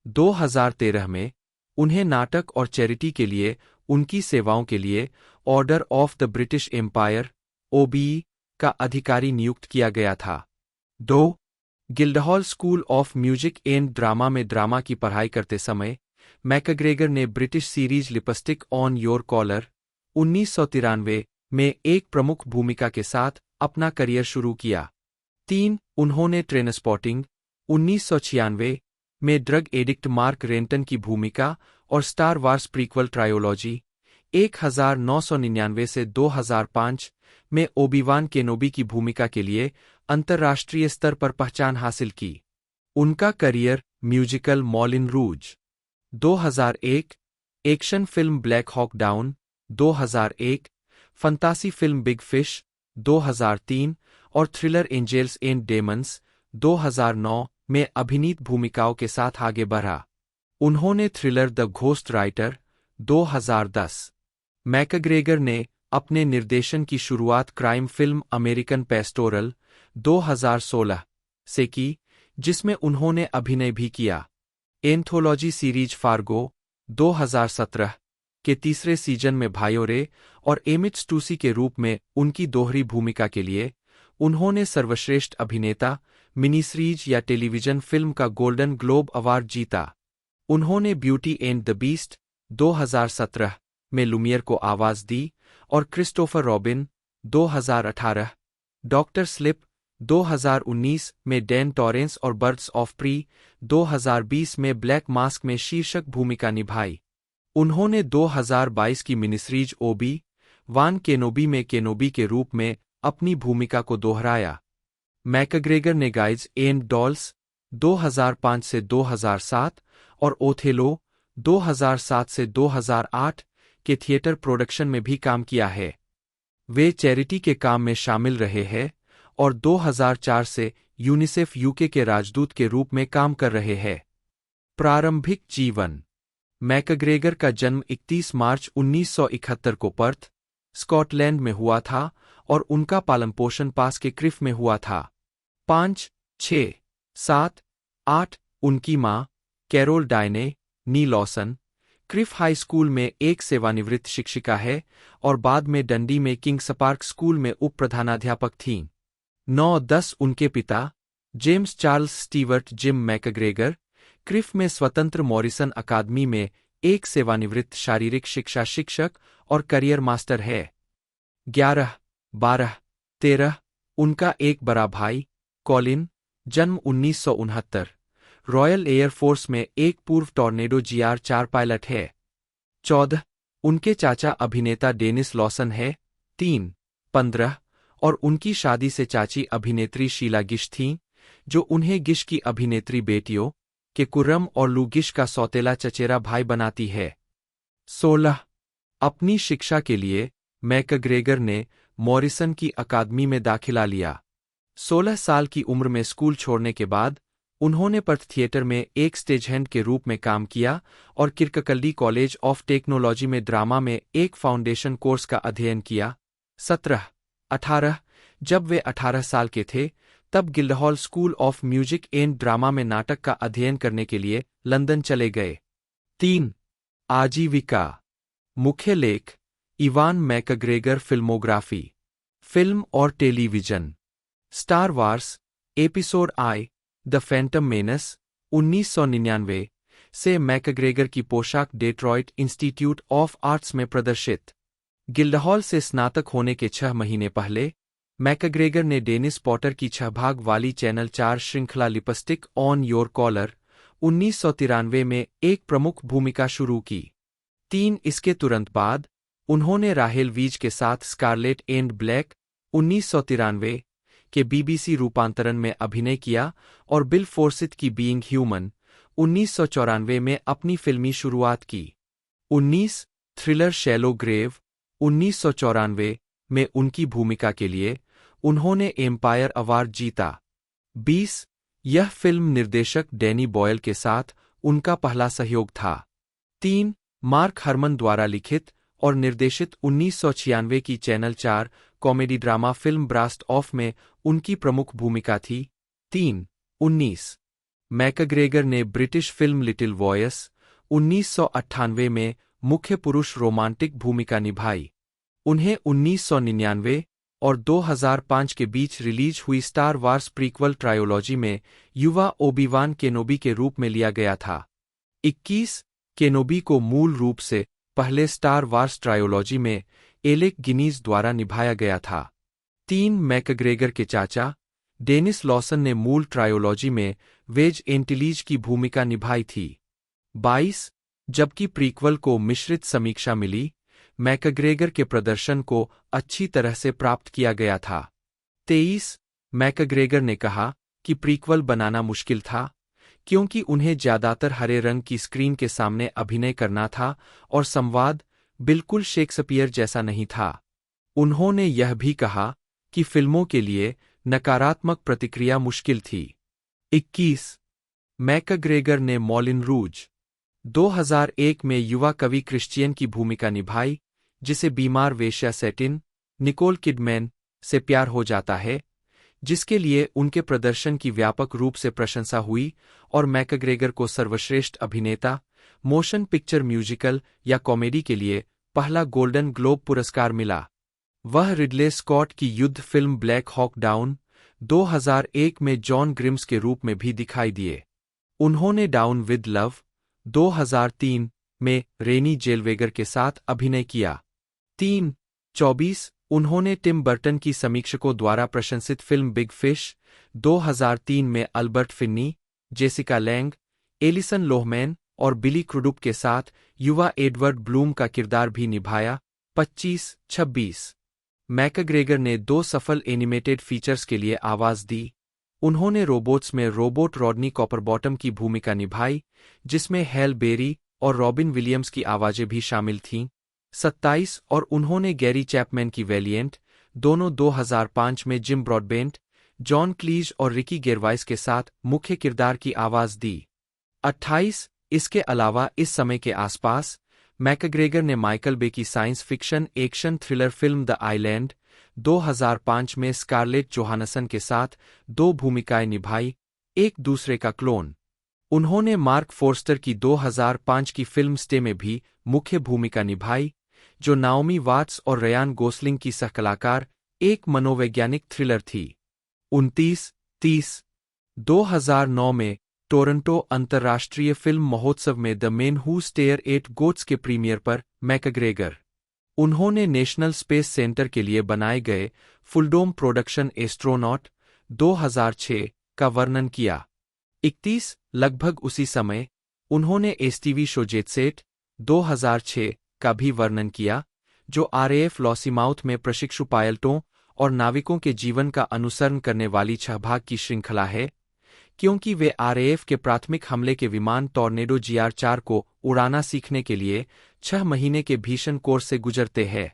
2013 में उन्हें नाटक और चैरिटी के लिए उनकी सेवाओं के लिए Order of the British Empire OBE का अधिकारी नियुक्त किया गया था। 2 Guildhall School of Music and Drama में ड्रामा की पढ़ाई करते समय मैकग्रेगर ने British series Lipstick on Your Collar 1993 में एक प्रमुख भूमिका के साथ अपना करियर शुरू किया। 3 उन्होंने ट्रेनस्पॉटिंग 1996 में ड्रग एडिक्ट मार्क रेंटन की भूमिका और स्टार वार्स प्रीक्वल ट्रायोलॉजी 1999 से 2005 में ओबीवान केनोबी की भूमिका के लिए अंतर्राष्ट्रीय स्तर पर पहचान हासिल की। उनका करियर म्यूजिकल मॉलिन रूज 2001, action film Black Hawk down 2001, फंतासी फिल्म बिग फिश 2003 और थ्रिलर एंजेल्स एंड डेमन्स 2009 में अभिनीत भूमिकाओं के साथ आगे बढ़ा। उन्होंने thriller the ghost writer 2010। McGregor ने अपने निर्देशन की शुरुआत क्राइम फिल्म अमेरिकन पेस्टोरल 2016 से की, जिसमें उन्होंने अभिनय भी किया। एंथोलॉजी सीरीज फार्गो 2017 के तीसरे सीजन में भाइयों रे और एमिट स्टूसी के रूप में उनकी दोहरी भूमिका के लिए उन्होंने सर्वश्रेष्ठ अभिनेता मिनी सीरीज या टेलीविजन फिल्म का गोल्डन ग्लोब अवार्ड जीता। उन्होंने ब्यूटी एंड द बीस्ट 2017 में लुमियर को आवाज दी और क्रिस्टोफर रॉबिन 2018, डॉक्टर स्लिप 2019 में डैन टॉरेंस और बर्ड्स ऑफ प्री 2020 में ब्लैक मास्क में शीर्षक भूमिका निभाई। उन्होंने 2022 की मिनीसीरीज ओबी-वान केनोबी में केनोबी के रूप में अपनी भूमिका को दोहराया। मैकग्रेगर ने गाइज एंड डॉल्स 2005 से 2007 और ओथेलो 2007 से 2008 के थिएटर प्रोडक्शन में भी काम किया है। वे चैरिटी के काम में शामिल रहे हैं और 2004 से यूनिसेफ यूके के राजदूत के रूप में काम कर रहे हैं। प्रारंभिक जीवन। मैकग्रेगर का जन्म 31 मार्च 1971 को पर्थ, स्कॉटलैंड में हुआ था और उनका पालन-पोषण पास के क्रिफ में हुआ था। 5, 6, 7, 8 उनकी मां, कैरोल डायने नी लॉसन, क्रिफ हाई स्कूल में एक सेवानिवृत्त शिक्षिका है और बाद में डंडी में किंग्स पार्क स्कूल में उप प्रधानाध्यापक थीं। 9-10 उनके पिता, James Charles Stewart gym McGregor, Cliff में स्वतंत्र मॉरिसन अकादमी में एक सेवानिवृत्त शारीरिक शिक्षा शिक्षक और करियर मास्टर है। 11, 12, 13 उनका एक बड़ा भाई, कॉलिन, जन्म 1969, रॉयल एयरफोर्स में एक पूर्व टॉर्नेडो GR-4 पायलट है। 14 उनके चाचा अभिनेता डेनिस लॉसन है। 3 15 और उनकी शादी से चाची अभिनेत्री शीला गिश थीं, जो उन्हें गिश की अभिनेत्री बेटियों के कुर्रम और लू गिश का सौतेला चचेरा भाई बनाती है। 16 अपनी शिक्षा के लिए मैकग्रेगर ने मॉरिसन की अकादमी में दाखिला लिया। 16 साल की उम्र में स्कूल छोड़ने के बाद उन्होंने पर्थ थिएटर में एक स्टेजहैंड के रूप में काम किया और किर्ककल्डी कॉलेज ऑफ टेक्नोलॉजी में ड्रामा में एक फाउंडेशन कोर्स का अध्ययन किया। 17 18 जब वे 18 साल के थे तब Guildhall School of Music and Drama में नाटक का अध्ययन करने के लिए लंदन चले गए। 3 आजीविका मुख्य लेख इवान मैकग्रेगर फिल्मोग्राफी फिल्म और television Star Wars episode I the Phantom Menace 1999 से मैकग्रेगर की पोशाक डेट्रॉइट इंस्टीट्यूट ऑफ आर्ट्स में प्रदर्शित। गिल्डहॉल से स्नातक होने के 6 महीने पहले मैकग्रेगर ने डेनिस पॉटर की 6 भाग वाली चैनल 4 श्रृंखला लिपस्टिक ऑन योर कॉलर 1993 में एक प्रमुख भूमिका शुरू की। 3 इसके तुरंत बाद उन्होंने राहेल वीज के साथ स्कारलेट एंड ब्लैक 1993 के BBC रूपांतरण में अभिनय किया और बिल फोर्सिथ की बीइंग ह्यूमन 1994 में अपनी फिल्मी शुरुआत की। 19 थ्रिलर शैलो ग्रेव 1994 में उनकी भूमिका के लिए उन्होंने एम्पायर अवार्ड जीता। 20 यह फिल्म निर्देशक डैनी बॉयल के साथ उनका पहला सहयोग था। 3 मार्क हरमन द्वारा लिखित और निर्देशित 1996 की channel 4 comedy drama film burst of में उनकी प्रमुख भूमिका थी। 3 19 मैकग्रेगर ने ब्रिटिश फिल्म लिटिल वॉयस 1998 में मुख्य पुरुष रोमांटिक भूमिका निभाई। उन्हें 1999 और 2005 के बीच रिलीज हुई स्टार वार्स प्रीक्वल ट्रायोलॉजी में युवा ओबी-वान केनोबी के रूप में लिया गया था। 21 केनोबी को मूल रूप से पहले स्टार वार्स ट्रायोलॉजी में एलेक गिनीज द्वारा निभाया गया था। 3 मैकग्रेगर के चाचा डेनिस लॉसन ने मूल ट्रायोलॉजी में वेज एंटिलीज की भूमिका निभाई थी। 22 जबकि प्रीक्वल को मिश्रित समीक्षा मिली, मैकग्रेगर के प्रदर्शन को अच्छी तरह से प्राप्त किया गया था। 23 मैकग्रेगर ने कहा कि प्रीक्वल बनाना मुश्किल था क्योंकि उन्हें ज्यादातर हरे रंग की स्क्रीन के सामने अभिनय करना था और संवाद बिल्कुल शेक्सपियर जैसा नहीं था। उन्होंने यह भी कहा कि फिल्मों के लिए नकारात्मक प्रतिक्रिया मुश्किल थी। 21 मैकग्रेगर ने मॉलिन रूज 2001 में युवा कवि क्रिश्चियन की भूमिका निभाई, जिसे बीमार वेश्या सेटिन निकोल किडमैन से प्यार हो जाता है, जिसके लिए उनके प्रदर्शन की व्यापक रूप से प्रशंसा हुई और मैकग्रेगर को सर्वश्रेष्ठ अभिनेता, मोशन पिक्चर म्यूजिकल या कॉमेडी के लिए पहला गोल्डन ग्लोब पुरस्कार मिला। वह रिडले स्कॉट की युद्ध फिल्म ब्लैक हॉक डाउन 2001 में जॉन ग्रिम्स के रूप में भी दिखाई दिए। उन्होंने डाउन विद लव 2003 में रेनी जेलवेगर के साथ अभिनय किया। 24 उन्होंने टिम बर्टन की समीक्षकों द्वारा प्रशंसित फिल्म बिग फिश 2003 में Albert Finney, Jessica Lang, Allison Lohman और बिली क्रुडुप के साथ युवा एडवर्ड ब्लूम का किरदार भी निभाया। 25-26 मैकग्रेगर ने 2 सफल एनिमेटेड फीचर्स के लिए आवाज दी। उन्होंने रोबोट्स में रोबोट रॉडनी कॉपरबॉटम की भूमिका निभाई, जिसमें हैल बेरी और रॉबिन विलियम्स की आवाजें भी शामिल थीं। 27 और उन्होंने गैरी चैपमैन की वैलिएंट दोनों 2005 में जिम ब्रॉडबेंट, जॉन क्लीज और रिकी गेरवाइस के साथ मुख्य किरदार की आवाज दी। 28 इसके अलावा इस समय के आसपास मैकग्रेगर ने माइकल बे की science fiction action thriller film the island 2005 में स्कारलेट जोहानसन के साथ 2 भूमिकाएं निभाई, एक दूसरे का क्लोन। उन्होंने मार्क फोर्स्टर की 2005 की फिल्म स्टे में भी मुख्य भूमिका निभाई, जो नाओमी वाट्स और रयान गोसलिंग की सहकलाकार एक मनोवैज्ञानिक थ्रिलर थी। 29-30 2009 में टोरंटो अंतर्राष्ट्रीय फिल्म महोत्सव में the main who stare at goats के प्रीमियर पर मैकग्रेगर उन्होंने नेशनल स्पेस सेंटर के लिए बनाए गए फुलडोम प्रोडक्शन एस्ट्रोनॉट 2006 का वर्णन किया। 31 लगभग उसी समय उन्होंने एसटीवी शो जेट सेट 2006 का भी वर्णन किया, जो आरएएफ लॉसीमाउथ में प्रशिक्षु पायलटों और नाविकों के जीवन का अनुसरण करने वाली 6 भाग की श्रृंखला है, क्योंकि वे आरएएफ के प्राथमिक हमले के विमान टॉर्नेडो GR4 को उड़ाना सीखने के लिए 6 महीने के भीषण कोर्स से गुजरते हैं।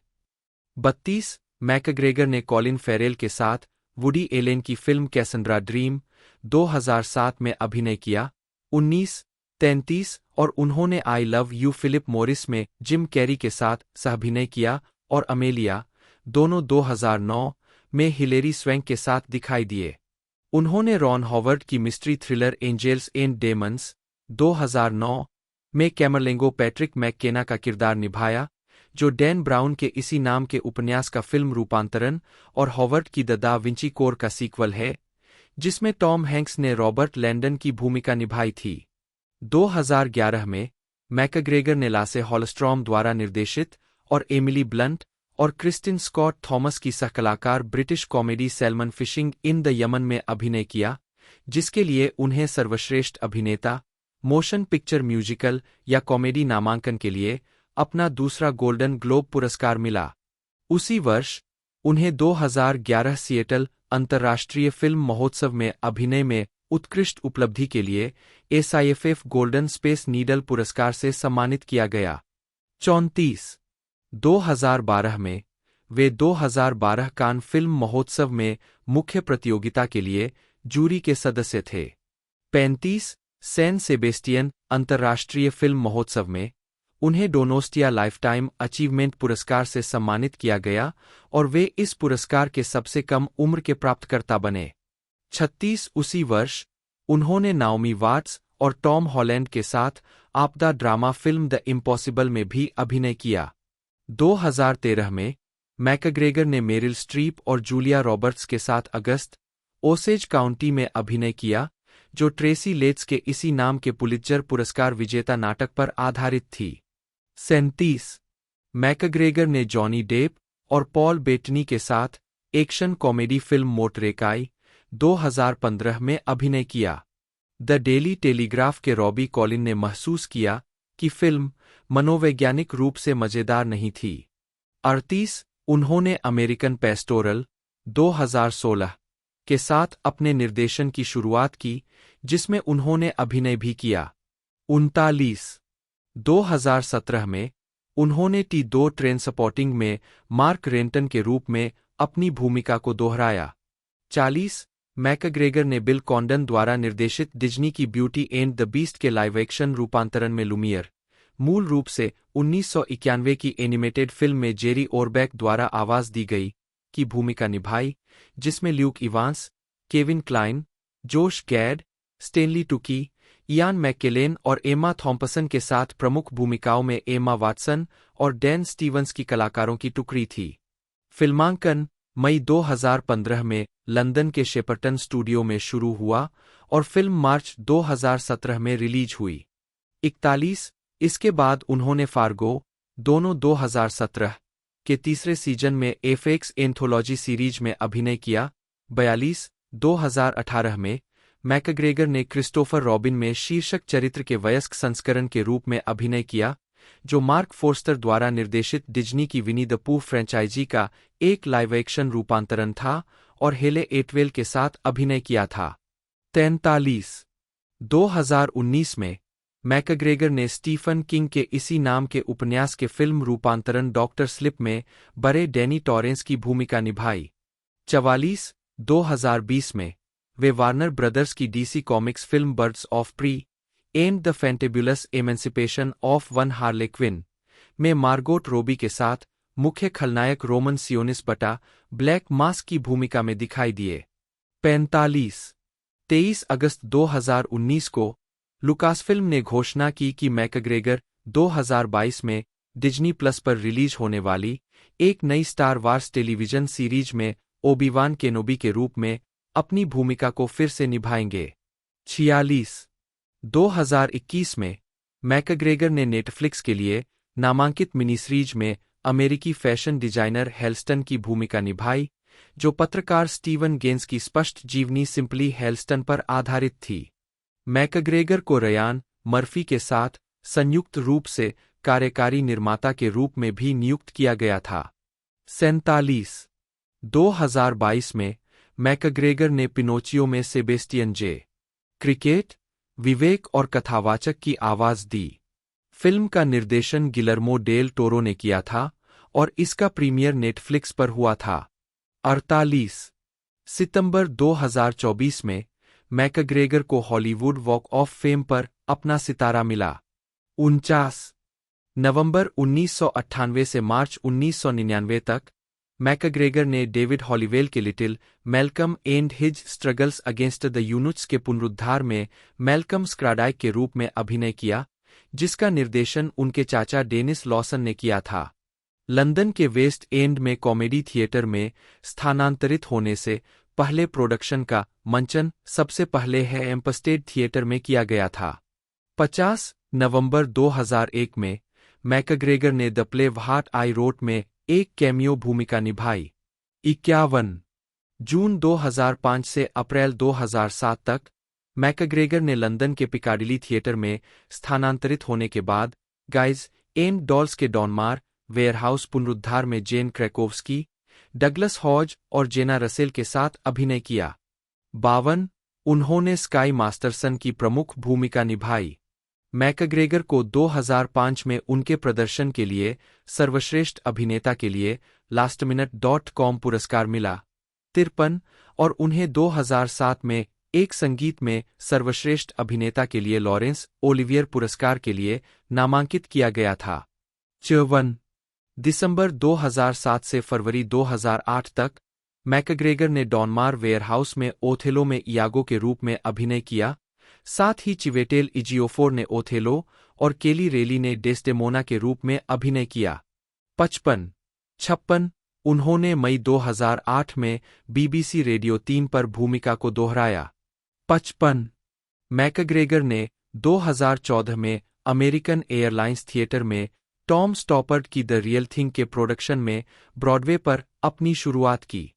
32 मैकग्रेगर ने कॉलिन फेरेल के साथ वुडी एलेन की फिल्म कैसेंड्रा ड्रीम 2007 में अभिनय किया। 19 33 और उन्होंने I Love You Phillip Morris में जिम कैरी के साथ सहअभिनय किया और अमेलिया दोनों 2009 में हिलेरी स्वेंक के साथ दिखाई दिए। उन्होंने रॉन हॉवर्ड की mystery thriller Angels and Demons 2009 में कैमरलेंगो पैट्रिक मैककेना का किरदार निभाया, जो डैन ब्राउन के इसी नाम के उपन्यास का फिल्म रूपांतरण और हॉवर्ड की द दा विंची कोड का सीक्वल है, जिसमें टॉम हैंक्स ने रॉबर्ट लैंडन की भूमिका निभाई थी। 2011 में मैकग्रेगर ने लासे हॉलस्ट्रॉम द्वारा निर्देशित और एमिली ब्लंट और क्रिस्टिन स्कॉट थॉमस की सहकलाकार British comedy salmon fishing in the Yemen में अभिनय किया, जिसके लिए उन्हें सर्वश्रेष्ठ अभिनेता, मोशन पिक्चर म्यूजिकल या कॉमेडी नामांकन के लिए अपना दूसरा गोल्डन ग्लोब पुरस्कार मिला। उसी वर्ष उन्हें 2011 सिएटल अंतर्राष्ट्रीय फिल्म महोत्सव में अभिनय में उत्कृष्ट उपलब्धि के लिए SIFF गोल्डन स्पेस नीडल पुरस्कार से सम्मानित किया गया। 34 2012 में वे 2012 कान फिल्म महोत्सव में मुख्य प्रतियोगिता के लिए जूरी के सदस्य थे। 35 सैन सेबेस्टियन अंतर्राष्ट्रीय फिल्म महोत्सव में उन्हें डोनोस्टिया लाइफटाइम अचीवमेंट पुरस्कार से सम्मानित किया गया और वे इस पुरस्कार के सबसे कम उम्र के प्राप्तकर्ता बने। 36 उसी वर्ष उन्होंने नाओमी वाट्स और टॉम हॉलैंड के साथ आपदा ड्रामा फिल्म द इम्पॉसिबल में भी अभिनय किया। 2013 में मैकग्रेगर ने मेरिल स्ट्रीप और जूलिया रॉबर्ट्स के साथ अगस्त ओसेज काउंटी में अभिनय किया, जो ट्रेसी लेट्स के इसी नाम के पुलित्जर पुरस्कार विजेता नाटक पर आधारित थी। 37 मैकग्रेगर ने जॉनी डेप और पॉल बेटनी के साथ एक्शन कॉमेडी फिल्म मोटरेकाई 2015 में अभिनय किया। द डेली टेलीग्राफ के रॉबी कॉलिन ने महसूस किया कि फिल्म मनोवैज्ञानिक रूप से मजेदार नहीं थी। 38 उन्होंने अमेरिकन पेस्टोरल 2016 के साथ अपने निर्देशन की शुरुआत की, जिसमें उन्होंने अभिनय भी किया। 39 2017 में उन्होंने T2 ट्रेनस्पॉटिंग में मार्क रेंटन के रूप में अपनी भूमिका को दोहराया। 40 मैकग्रेगर ने बिल कॉन्डन द्वारा निर्देशित डिज्नी की ब्यूटी एंड द बीस्ट के लाइव एक्शन रूपांतरण में लुमियर, मूल रूप से 1991 की एनिमेटेड फिल्म में जेरी ओरबैक द्वारा आवाज दी गई, की भूमिका निभाई, जिसमें ल्यूक इवांस, केविन क्लाइन, जोश गैड, स्टेनली टुकी, इयान मैककेलेन और एमा थॉम्पसन के साथ प्रमुख भूमिकाओं में एमा वाटसन और डैन स्टीवंस की कलाकारों की टुकड़ी थी। फिल्मांकन मई 2015 में लंदन के शेपरटन स्टूडियो में शुरू हुआ और फिल्म मार्च 2017 में रिलीज हुई। 41 इसके बाद उन्होंने फार्गो दोनों 2017 के तीसरे सीजन में एफएक्स एंथोलॉजी सीरीज में अभिनय किया। 42 2018 में मैकग्रेगर ने क्रिस्टोफर रॉबिन में शीर्षक चरित्र के वयस्क संस्करण के रूप में अभिनय किया, जो मार्क फोर्स्टर द्वारा निर्देशित डिज्नी की विनी द पूह फ्रेंचाइजी का एक लाइव एक्शन रूपांतरण था और हेले एटवेल के साथ अभिनय किया था। 43 2019 में मैकग्रेगर ने स्टीफन किंग के इसी नाम के उपन्यास के फिल्म रूपांतरण डॉक्टर स्लिप में बड़े डैनी टॉरेंस की भूमिका निभाई। 44 2020 में वे वार्नर ब्रदर्स की DC Comics film Birds of Prey and the Fantabulous Emancipation of One Harley Quinn में मार्गोट रोबी के साथ मुख्य खलनायक रोमन सियोनिस बटा ब्लैक मास्क की भूमिका में दिखाई दिए। 45 23 अगस्त 2019 को लुकासफिल्म ने घोषणा की कि मैकग्रेगर 2022 में डिज्नी प्लस पर रिलीज होने वाली एक नई स्टार वार्स टेलीविजन सीरीज में ओबी-वान केनोबी के रूप में अपनी भूमिका को फिर से निभाएंगे। 46 2021 में मैकग्रेगर ने नेटफ्लिक्स के लिए नामांकित मिनी सीरीज में अमेरिकी फैशन डिजाइनर हेल्स्टन की भूमिका निभाई, जो पत्रकार स्टीवन गेंस की स्पष्ट जीवनी सिंपली हेल्स्टन पर आधारित थी। मैकग्रेगर को रयान मर्फी के साथ संयुक्त रूप से कार्यकारी निर्माता के रूप में भी नियुक्त किया गया था। 47 2022 में मैकग्रेगर ने पिनोचियो में सेबेस्टियन जे क्रिकेट विवेक और कथावाचक की आवाज दी। फिल्म का निर्देशन गिलर्मो डेल टोरो ने किया था और इसका प्रीमियर नेटफ्लिक्स पर हुआ था। 48 सितंबर 2024 में मैकग्रेगर को हॉलीवुड वॉक ऑफ फेम पर अपना सितारा मिला। 49 नवंबर 1998 से मार्च 1999 तक मैकग्रेगर ने डेविड हॉलीवेल के little Malcolm and his struggles against the eunuchs के पुनरुद्धार में मैल्कम स्क्राडाइक के रूप में अभिनय किया, जिसका निर्देशन उनके चाचा डेनिस लॉसन ने किया था। लंदन के वेस्ट एंड में कॉमेडी थिएटर में स्थानांतरित होने से पहले प्रोडक्शन का मंचन सबसे पहले है एम्पस्टेड थिएटर में किया गया था। 50 नवंबर 2001 में मैकग्रेगर ने the play what I wrote में एक कैमियो भूमिका निभाई। 51 जून 2005 से अप्रैल 2007 तक मैकग्रेगर ने लंदन के पिकाडिली थिएटर में स्थानांतरित होने के बाद गाइज एंड डॉल्स के डॉनमार वेयरहाउस पुनरुद्धार में जेन क्रैकोव्स्की, डगलस हॉज और जेना रसेल के साथ अभिनय किया। 52 उन्होंने स्काई मास्टरसन की प्रमुख भूमिका निभाई। मैकग्रेगर को 2005 में उनके प्रदर्शन के लिए सर्वश्रेष्ठ अभिनेता के लिए lastminute.com पुरस्कार मिला। 53 और उन्हें 2007 में एक संगीत में सर्वश्रेष्ठ अभिनेता के लिए लॉरेंस ओलिवियर पुरस्कार के लिए नामांकित किया गया था। 54 दिसंबर 2007 से फरवरी 2008 तक मैकग्रेगर ने डॉनमार वेयरहाउस में ओथेलो में इयागो के रूप में अभिनय किया। साथ ही चिवेटेल इजियोफोर ने ओथेलो और केली रेली ने डेस्डेमोना के रूप में अभिनय किया। 56 उन्होंने मई 2008 में बीबीसी रेडियो 3 पर भूमिका को दोहराया। 55 मैकग्रेगर ने 2014 में अमेरिकन एयरलाइंस थिएटर में टॉम स्टॉपर्ड की द रियल थिंग के प्रोडक्शन में ब्रॉडवे पर अपनी शुरुआत की।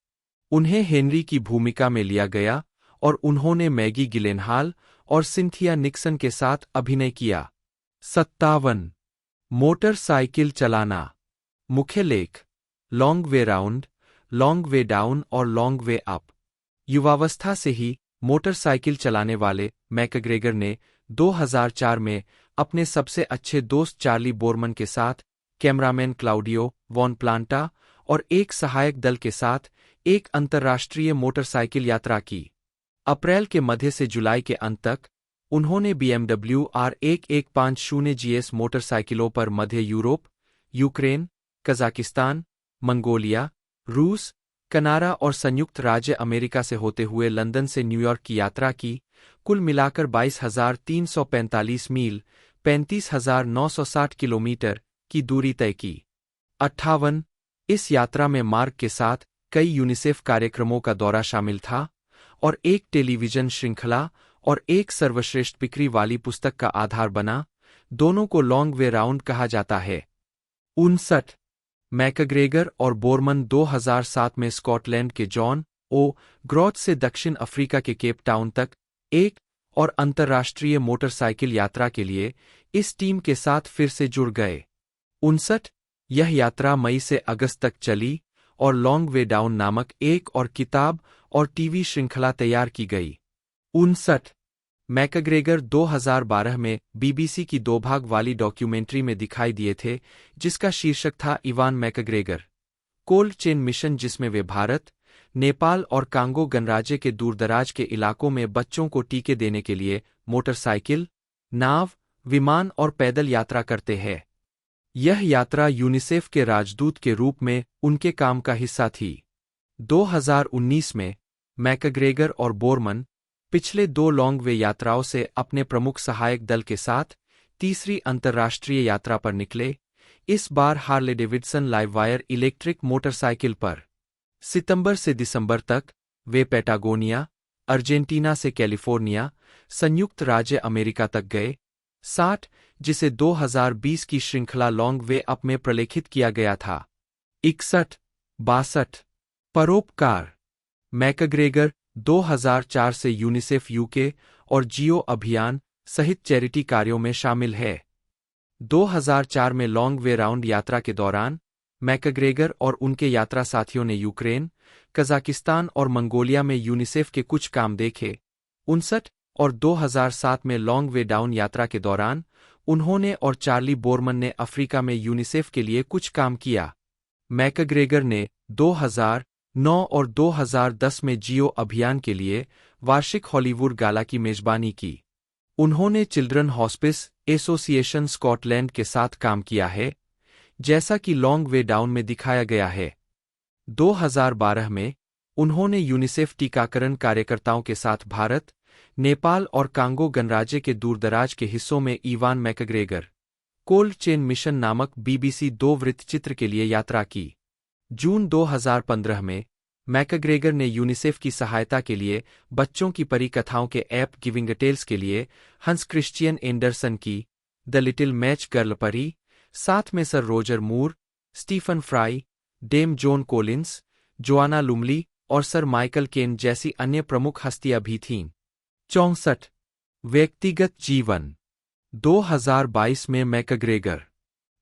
उन्हें हेनरी की भूमिका में लिया गया और उन्होंने मैगी गिलेनहाल और सिंथिया निक्सन के साथ अभिनय किया। 57 मोटरसाइकिल चलाना। मुख्य लेख long way round, long way down और लॉन्ग वे अप। युवावस्था से ही मोटरसाइकिल चलाने वाले मैकग्रेगर ने 2004 में अपने सबसे अच्छे दोस्त चार्ली बोरमन के साथ, कैमरामैन क्लाउडियो वॉन प्लांटा और एक सहायक दल के साथ एक अंतर्राष्ट्रीय मोटरसाइकिल यात्रा की। अप्रैल के मध्य से जुलाई के अंत तक उन्होंने BMW R1150 GS मोटरसाइकिलों पर मध्य यूरोप, यूक्रेन, कजाकिस्तान, मंगोलिया, रूस, कनाडा और संयुक्त राज्य अमेरिका से होते हुए लंदन से न्यूयॉर्क की यात्रा की। कुल मिलाकर 22,345 मील 35,960 किलोमीटर की दूरी तय की। 58 इस यात्रा में मार्ग के साथ कई यूनिसेफ कार्यक्रमों का दौरा शामिल था और एक टेलीविजन श्रृंखला और एक सर्वश्रेष्ठ बिक्री वाली पुस्तक का आधार बना। दोनों को लॉन्ग वे राउंड कहा जाता है। 59 मैकग्रेगर और बोरमन 2007 में स्कॉटलैंड के जॉन ओ ग्रॉथ से दक्षिण अफ्रीका के केप टाउन तक एक और अंतर्राष्ट्रीय मोटरसाइकिल यात्रा के लिए इस टीम के साथ फिर से जुड़ गए। 59 यह यात्रा मई से अगस्त तक चली और लॉन्ग वे डाउन नामक एक और किताब और टीवी श्रृंखला तैयार की गई। 59 मैकग्रेगर 2012 में बीबीसी की 2 भाग वाली डॉक्यूमेंट्री में दिखाई दिए थे, जिसका शीर्षक था Ivan McGregor cold chain mission, जिसमें वे भारत, नेपाल और कांगो गणराज्य के दूरदराज के इलाकों में बच्चों को टीके देने के लिए मोटरसाइकिल, नाव, विमान और पैदल यात्रा करते हैं। यह यात्रा यूनिसेफ के राजदूत के रूप में उनके काम का हिस्सा थी। 2019 में मैकग्रेगर और बोरमन पिछले 2 लॉन्ग वे यात्राओं से अपने प्रमुख सहायक दल के साथ तीसरी अंतर्राष्ट्रीय यात्रा पर निकले, इस बार Harley Davidson LiveWire electric motorcycle पर। सितंबर से दिसंबर तक वे पैटागोनिया, अर्जेंटीना से कैलिफोर्निया, संयुक्त राज्य अमेरिका तक गए। 60 जिसे 2020 की श्रृंखला लॉन्ग वे अप में प्रलेखित किया गया था। 61 परोपकार। मैकग्रेगर 2004 से यूनिसेफ यूके और जियो अभियान सहित चैरिटी कार्यों में शामिल है। 2004 में लॉन्ग वे राउंड यात्रा के दौरान मैकग्रेगर और उनके यात्रा साथियों ने यूक्रेन, कजाकिस्तान और मंगोलिया में यूनिसेफ के कुछ काम देखे। 59 और 2007 में लॉन्ग वे डाउन यात्रा के दौरान उन्होंने और चार्ली बोरमन ने अफ्रीका में यूनिसेफ के लिए कुछ काम किया। मैकग्रेगर ने 2009 और 2010 में जियो अभियान के लिए वार्षिक हॉलीवुड गाला की मेजबानी की। उन्होंने चिल्ड्रन हॉस्पिस एसोसिएशन स्कॉटलैंड के साथ काम किया है, जैसा कि लॉन्ग वे डाउन में दिखाया गया है। 2012 में उन्होंने यूनिसेफ टीकाकरण कार्यकर्ताओं के साथ भारत, नेपाल और कांगो गणराज्य के दूरदराज के हिस्सों में Ivan McGregor cold chain mission नामक BBC 2 वृत्तचित्र के लिए यात्रा की। जून 2015 में मैकग्रेगर ने यूनिसेफ की सहायता के लिए बच्चों की परिकथाओं के ऐप गिविंग टेल्स के लिए हंस क्रिश्चियन एंडरसन की द लिटिल मैच गर्ल परी, साथ में sir Roger Moore, Stephen Fry, dame Joan Collins, Joanna Lumley और सर माइकल केन जैसी अन्य प्रमुख हस्तियां भी थीं। 64 व्यक्तिगत जीवन 2022 में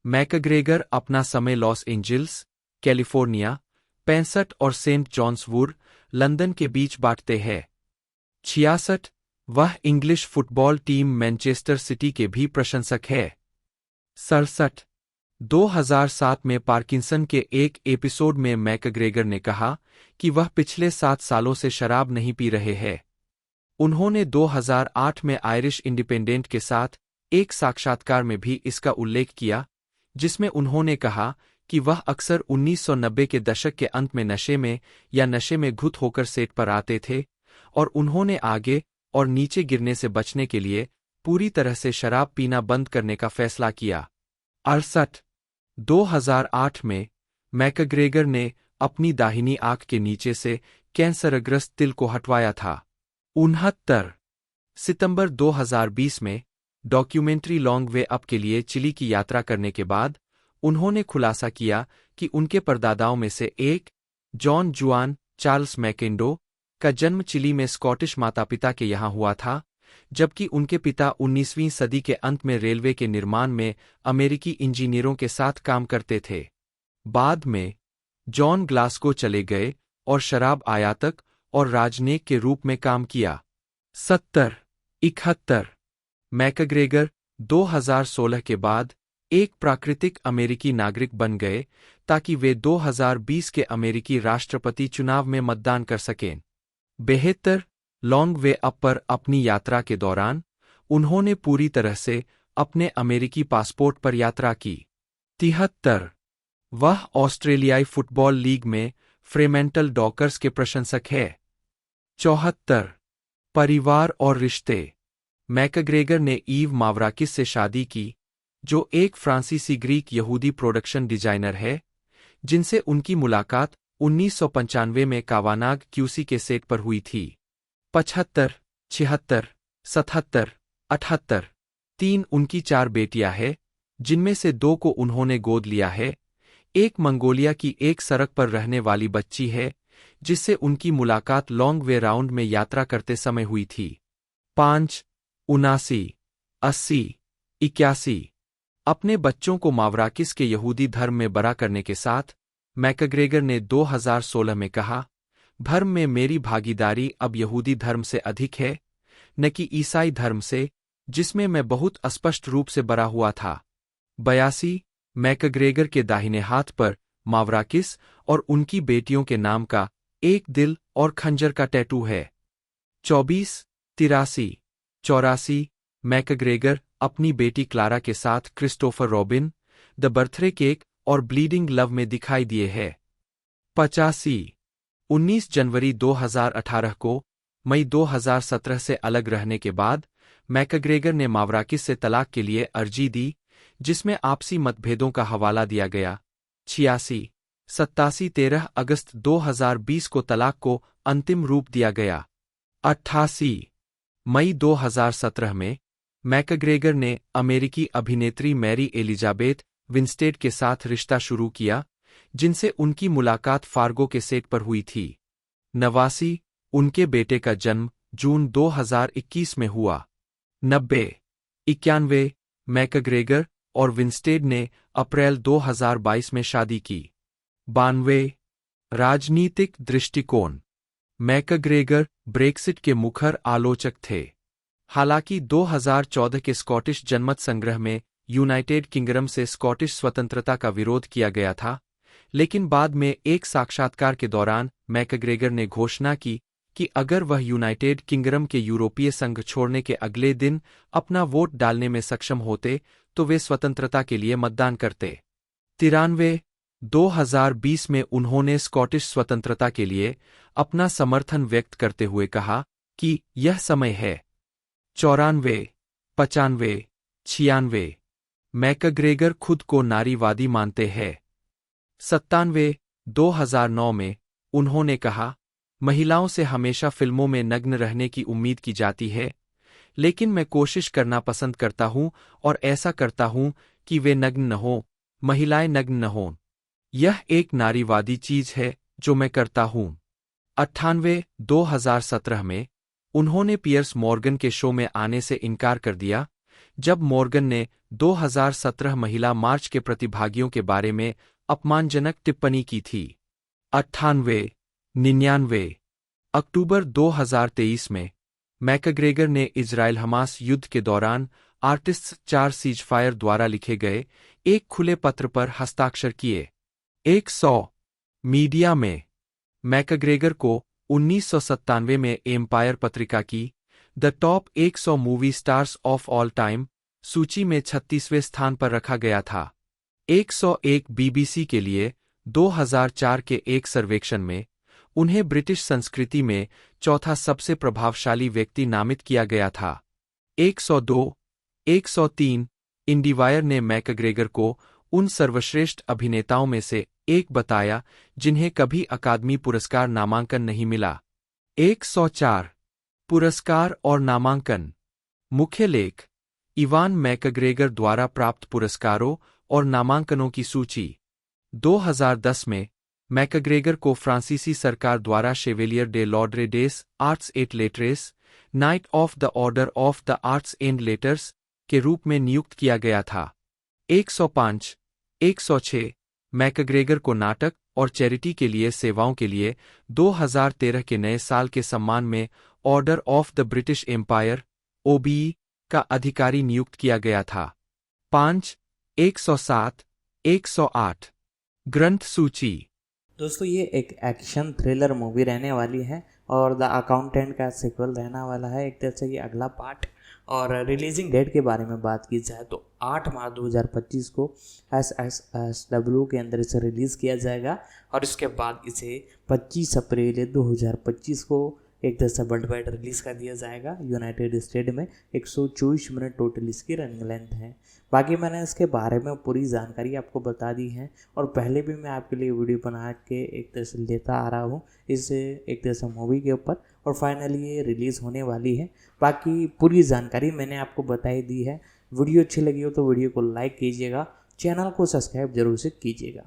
मैकग्रेगर अपना समय लॉस एंजिल्स, कैलिफोर्निया, 65 और सेंट जॉन्स वुड, लंदन के बीच बांटते हैं। 66 वह English football team Manchester city के भी प्रशंसक है। 67 2007 में पार्किंसन के एक एपिसोड में मैकग्रेगर ने कहा कि वह पिछले 7 सालों से शराब नहीं पी रहे हैं। उन्होंने 2008 में आयरिश इंडिपेंडेंट के साथ एक साक्षात्कार में भी इसका उल्लेख किया, जिसमें उन्होंने कहा कि वह अक्सर 1990 के दशक के अंत में नशे में या नशे में घुत होकर सेट पर आते थे और उन्होंने आगे और नीचे गिरने से बचने के लिए पूरी तरह से शराब पीना बंद करने का फैसला किया। 68 2008 में मैकग्रेगर ने अपनी दाहिनी आंख के नीचे से कैंसरग्रस्त तिल को हटवाया था। 69 सितंबर 2020 में डॉक्यूमेंट्री लॉन्ग वे अप के लिए चिली की यात्रा करने के बाद उन्होंने खुलासा किया कि उनके परदादाओं में से एक, जॉन जुआन चार्ल्स मैकेंडो, का जन्म चिली में स्कॉटिश माता-पिता के यहाँ हुआ था, जबकि उनके पिता 19वीं सदी के अंत में रेलवे के निर्माण में अमेरिकी इंजीनियरों के साथ काम करते थे। बाद में जॉन ग्लासगो चले गए और शराब आयातक और राजनयिक के रूप में काम किया। 71 मैकग्रेगर 2016 के बाद एक प्राकृतिक अमेरिकी नागरिक बन गए ताकि वे 2020 के अमेरिकी राष्ट्रपति चुनाव में मतदान कर सकें। 72 लॉन्ग वे अप पर अपनी यात्रा के दौरान उन्होंने पूरी तरह से अपने अमेरिकी पासपोर्ट पर यात्रा की। 73 वह ऑस्ट्रेलियाई फुटबॉल लीग में फ्रेमेंटल डॉकर्स के प्रशंसक है। 74 परिवार और रिश्ते मैकग्रेगर ने ईव मावराकिस से शादी की, जो एक फ्रांसीसी ग्रीक यहूदी प्रोडक्शन डिजाइनर है, जिनसे उनकी मुलाकात 1995 में कावानाग क्यूसी के सेट पर हुई थी। 75 76 77 78 3 उनकी 4 बेटियां हैं, जिनमें से 2 को उन्होंने गोद लिया है। एक मंगोलिया की एक सड़क पर रहने वाली बच्ची है, जिससे उनकी मुलाकात लॉन्ग वे राउंड में यात्रा करते समय हुई थी। 5 79 80 81 अपने बच्चों को मावराकिस के यहूदी धर्म में बड़ा करने के साथ मैकग्रेगर ने 2016 में कहा, धर्म में मेरी भागीदारी अब यहूदी धर्म से अधिक है, न कि ईसाई धर्म से, जिसमें मैं बहुत स्पष्ट रूप से बड़ा हुआ था। 82 मैकग्रेगर के दाहिने हाथ पर मावराकिस और उनकी बेटियों के नाम का एक दिल और खंजर का टैटू है। 24 83 84 मैकग्रेगर अपनी बेटी क्लारा के साथ Christopher robin, the birthday cake और ब्लीडिंग लव में दिखाई दिए हैं। 85 19 जनवरी 2018 को मई 2017 से अलग रहने के बाद मैकग्रेगर ने मावराकिस से तलाक के लिए अर्जी दी, जिसमें आपसी मतभेदों का हवाला दिया गया। 86 87 13 अगस्त 2020 को तलाक को अंतिम रूप दिया गया। 88 मई 2017 में मैकग्रेगर ने अमेरिकी अभिनेत्री मैरी एलिजाबेथ विंस्टेड के साथ रिश्ता शुरू किया, जिनसे उनकी मुलाकात फार्गो के सेट पर हुई थी। 89 उनके बेटे का जन्म जून 2021 में हुआ। 90, 91, मैकग्रेगर और विंस्टेड ने अप्रैल 2022 में शादी की। 92, राजनीतिक दृष्टिकोण। मैकग्रेगर ब्रेक्सिट के मुखर आलोचक थे। हालांकि 2014 के स्कॉटिश जनमत संग्रह में यूनाइटेड किंगडम से स्कॉटिश स्वतंत्रता का विरोध किया गया था, लेकिन बाद में एक साक्षात्कार के दौरान मैकग्रेगर ने घोषणा की कि अगर वह यूनाइटेड किंगडम के यूरोपीय संघ छोड़ने के अगले दिन अपना वोट डालने में सक्षम होते तो वे स्वतंत्रता के लिए मतदान करते। 93, 2020 में उन्होंने स्कॉटिश स्वतंत्रता के लिए अपना समर्थन व्यक्त करते हुए कहा कि यह समय है। 94, 95, 96, मैकग्रेगर खुद को नारीवादी मानते हैं। 97, 2009 में उन्होंने कहा, महिलाओं से हमेशा फिल्मों में नग्न रहने की उम्मीद की जाती है, लेकिन मैं कोशिश करना पसंद करता हूं और ऐसा करता हूं कि वे नग्न न हों, महिलाएं नग्न न हों। यह एक नारीवादी चीज है जो मैं करता हूं। 98, 2017 में उन्होंने पियर्स मॉर्गन के शो में आने से इनकार कर दिया, जब मॉर्गन ने 2017 महिला मार्च के प्रतिभागियों के बारे में अपमानजनक टिप्पणी की थी। 98, 99, अक्टूबर 2023 में मैकग्रेगर ने इजराइल हमास युद्ध के दौरान आर्टिस्ट्स 4 सीजफायर द्वारा लिखे गए एक खुले पत्र पर हस्ताक्षर किए। 100, मीडिया में मैकग्रेगर को 1997 में एम्पायर पत्रिका की the top 100 movie stars of all time सूची में 36वें स्थान पर रखा गया था। 101 बीबीसी के लिए 2004 के एक सर्वेक्षण में उन्हें ब्रिटिश संस्कृति में चौथा सबसे प्रभावशाली व्यक्ति नामित किया गया था। 102, 103, इंडीवायर ने मैकग्रेगर को उन सर्वश्रेष्ठ अभिनेताओं में से एक बताया जिन्हें कभी अकादमी पुरस्कार नामांकन नहीं मिला। 104, पुरस्कार और नामांकन। मुख्य लेख, इवान मैकग्रेगर द्वारा प्राप्त पुरस्कारों और नामांकनों की सूची। 2010 में मैकग्रेगर को फ्रांसीसी सरकार द्वारा Chevalier de l'Ordre des Arts et Lettres, knight of the order of the arts and letters के रूप में नियुक्त किया गया था। 105, 106, मैकग्रेगर को नाटक और चैरिटी के लिए सेवाओं के लिए 2013 के नए साल के सम्मान में Order of the British Empire (OBE) का अधिकारी नियुक्त किया गया था। 5, 107, 108, ग्रंथ सूची। दोस्तों ये एक एक्शन थ्रिलर मूवी रहने वाली है और द अकाउंटेंट का सीक्वल रहने वाला है, एक तरह से ये अगला पार्ट। और रिलीजिंग डेट के बारे में बात की जाए तो 8 मार्च 2025 को SSSW के अंदर इसे रिलीज़ किया जाएगा और इसके बाद इसे 25 अप्रैल 2025 को एक तरह से वर्ल्ड वाइड रिलीज़ कर दिया जाएगा। यूनाइटेड स्टेट में 124 मिनट टोटल इसकी रनिंग लेंथ है। बाकी मैंने इसके बारे में पूरी जानकारी आपको बता दी है और पहले भी मैं आपके लिए वीडियो बना के एक तरह से लेता आ रहा हूँ इस एक तरह से मूवी के ऊपर, और फाइनली ये रिलीज़ होने वाली है। बाकी पूरी जानकारी मैंने आपको बताई दी है। वीडियो अच्छी लगी हो तो वीडियो को लाइक कीजिएगा, चैनल को सब्सक्राइब जरूर से कीजिएगा।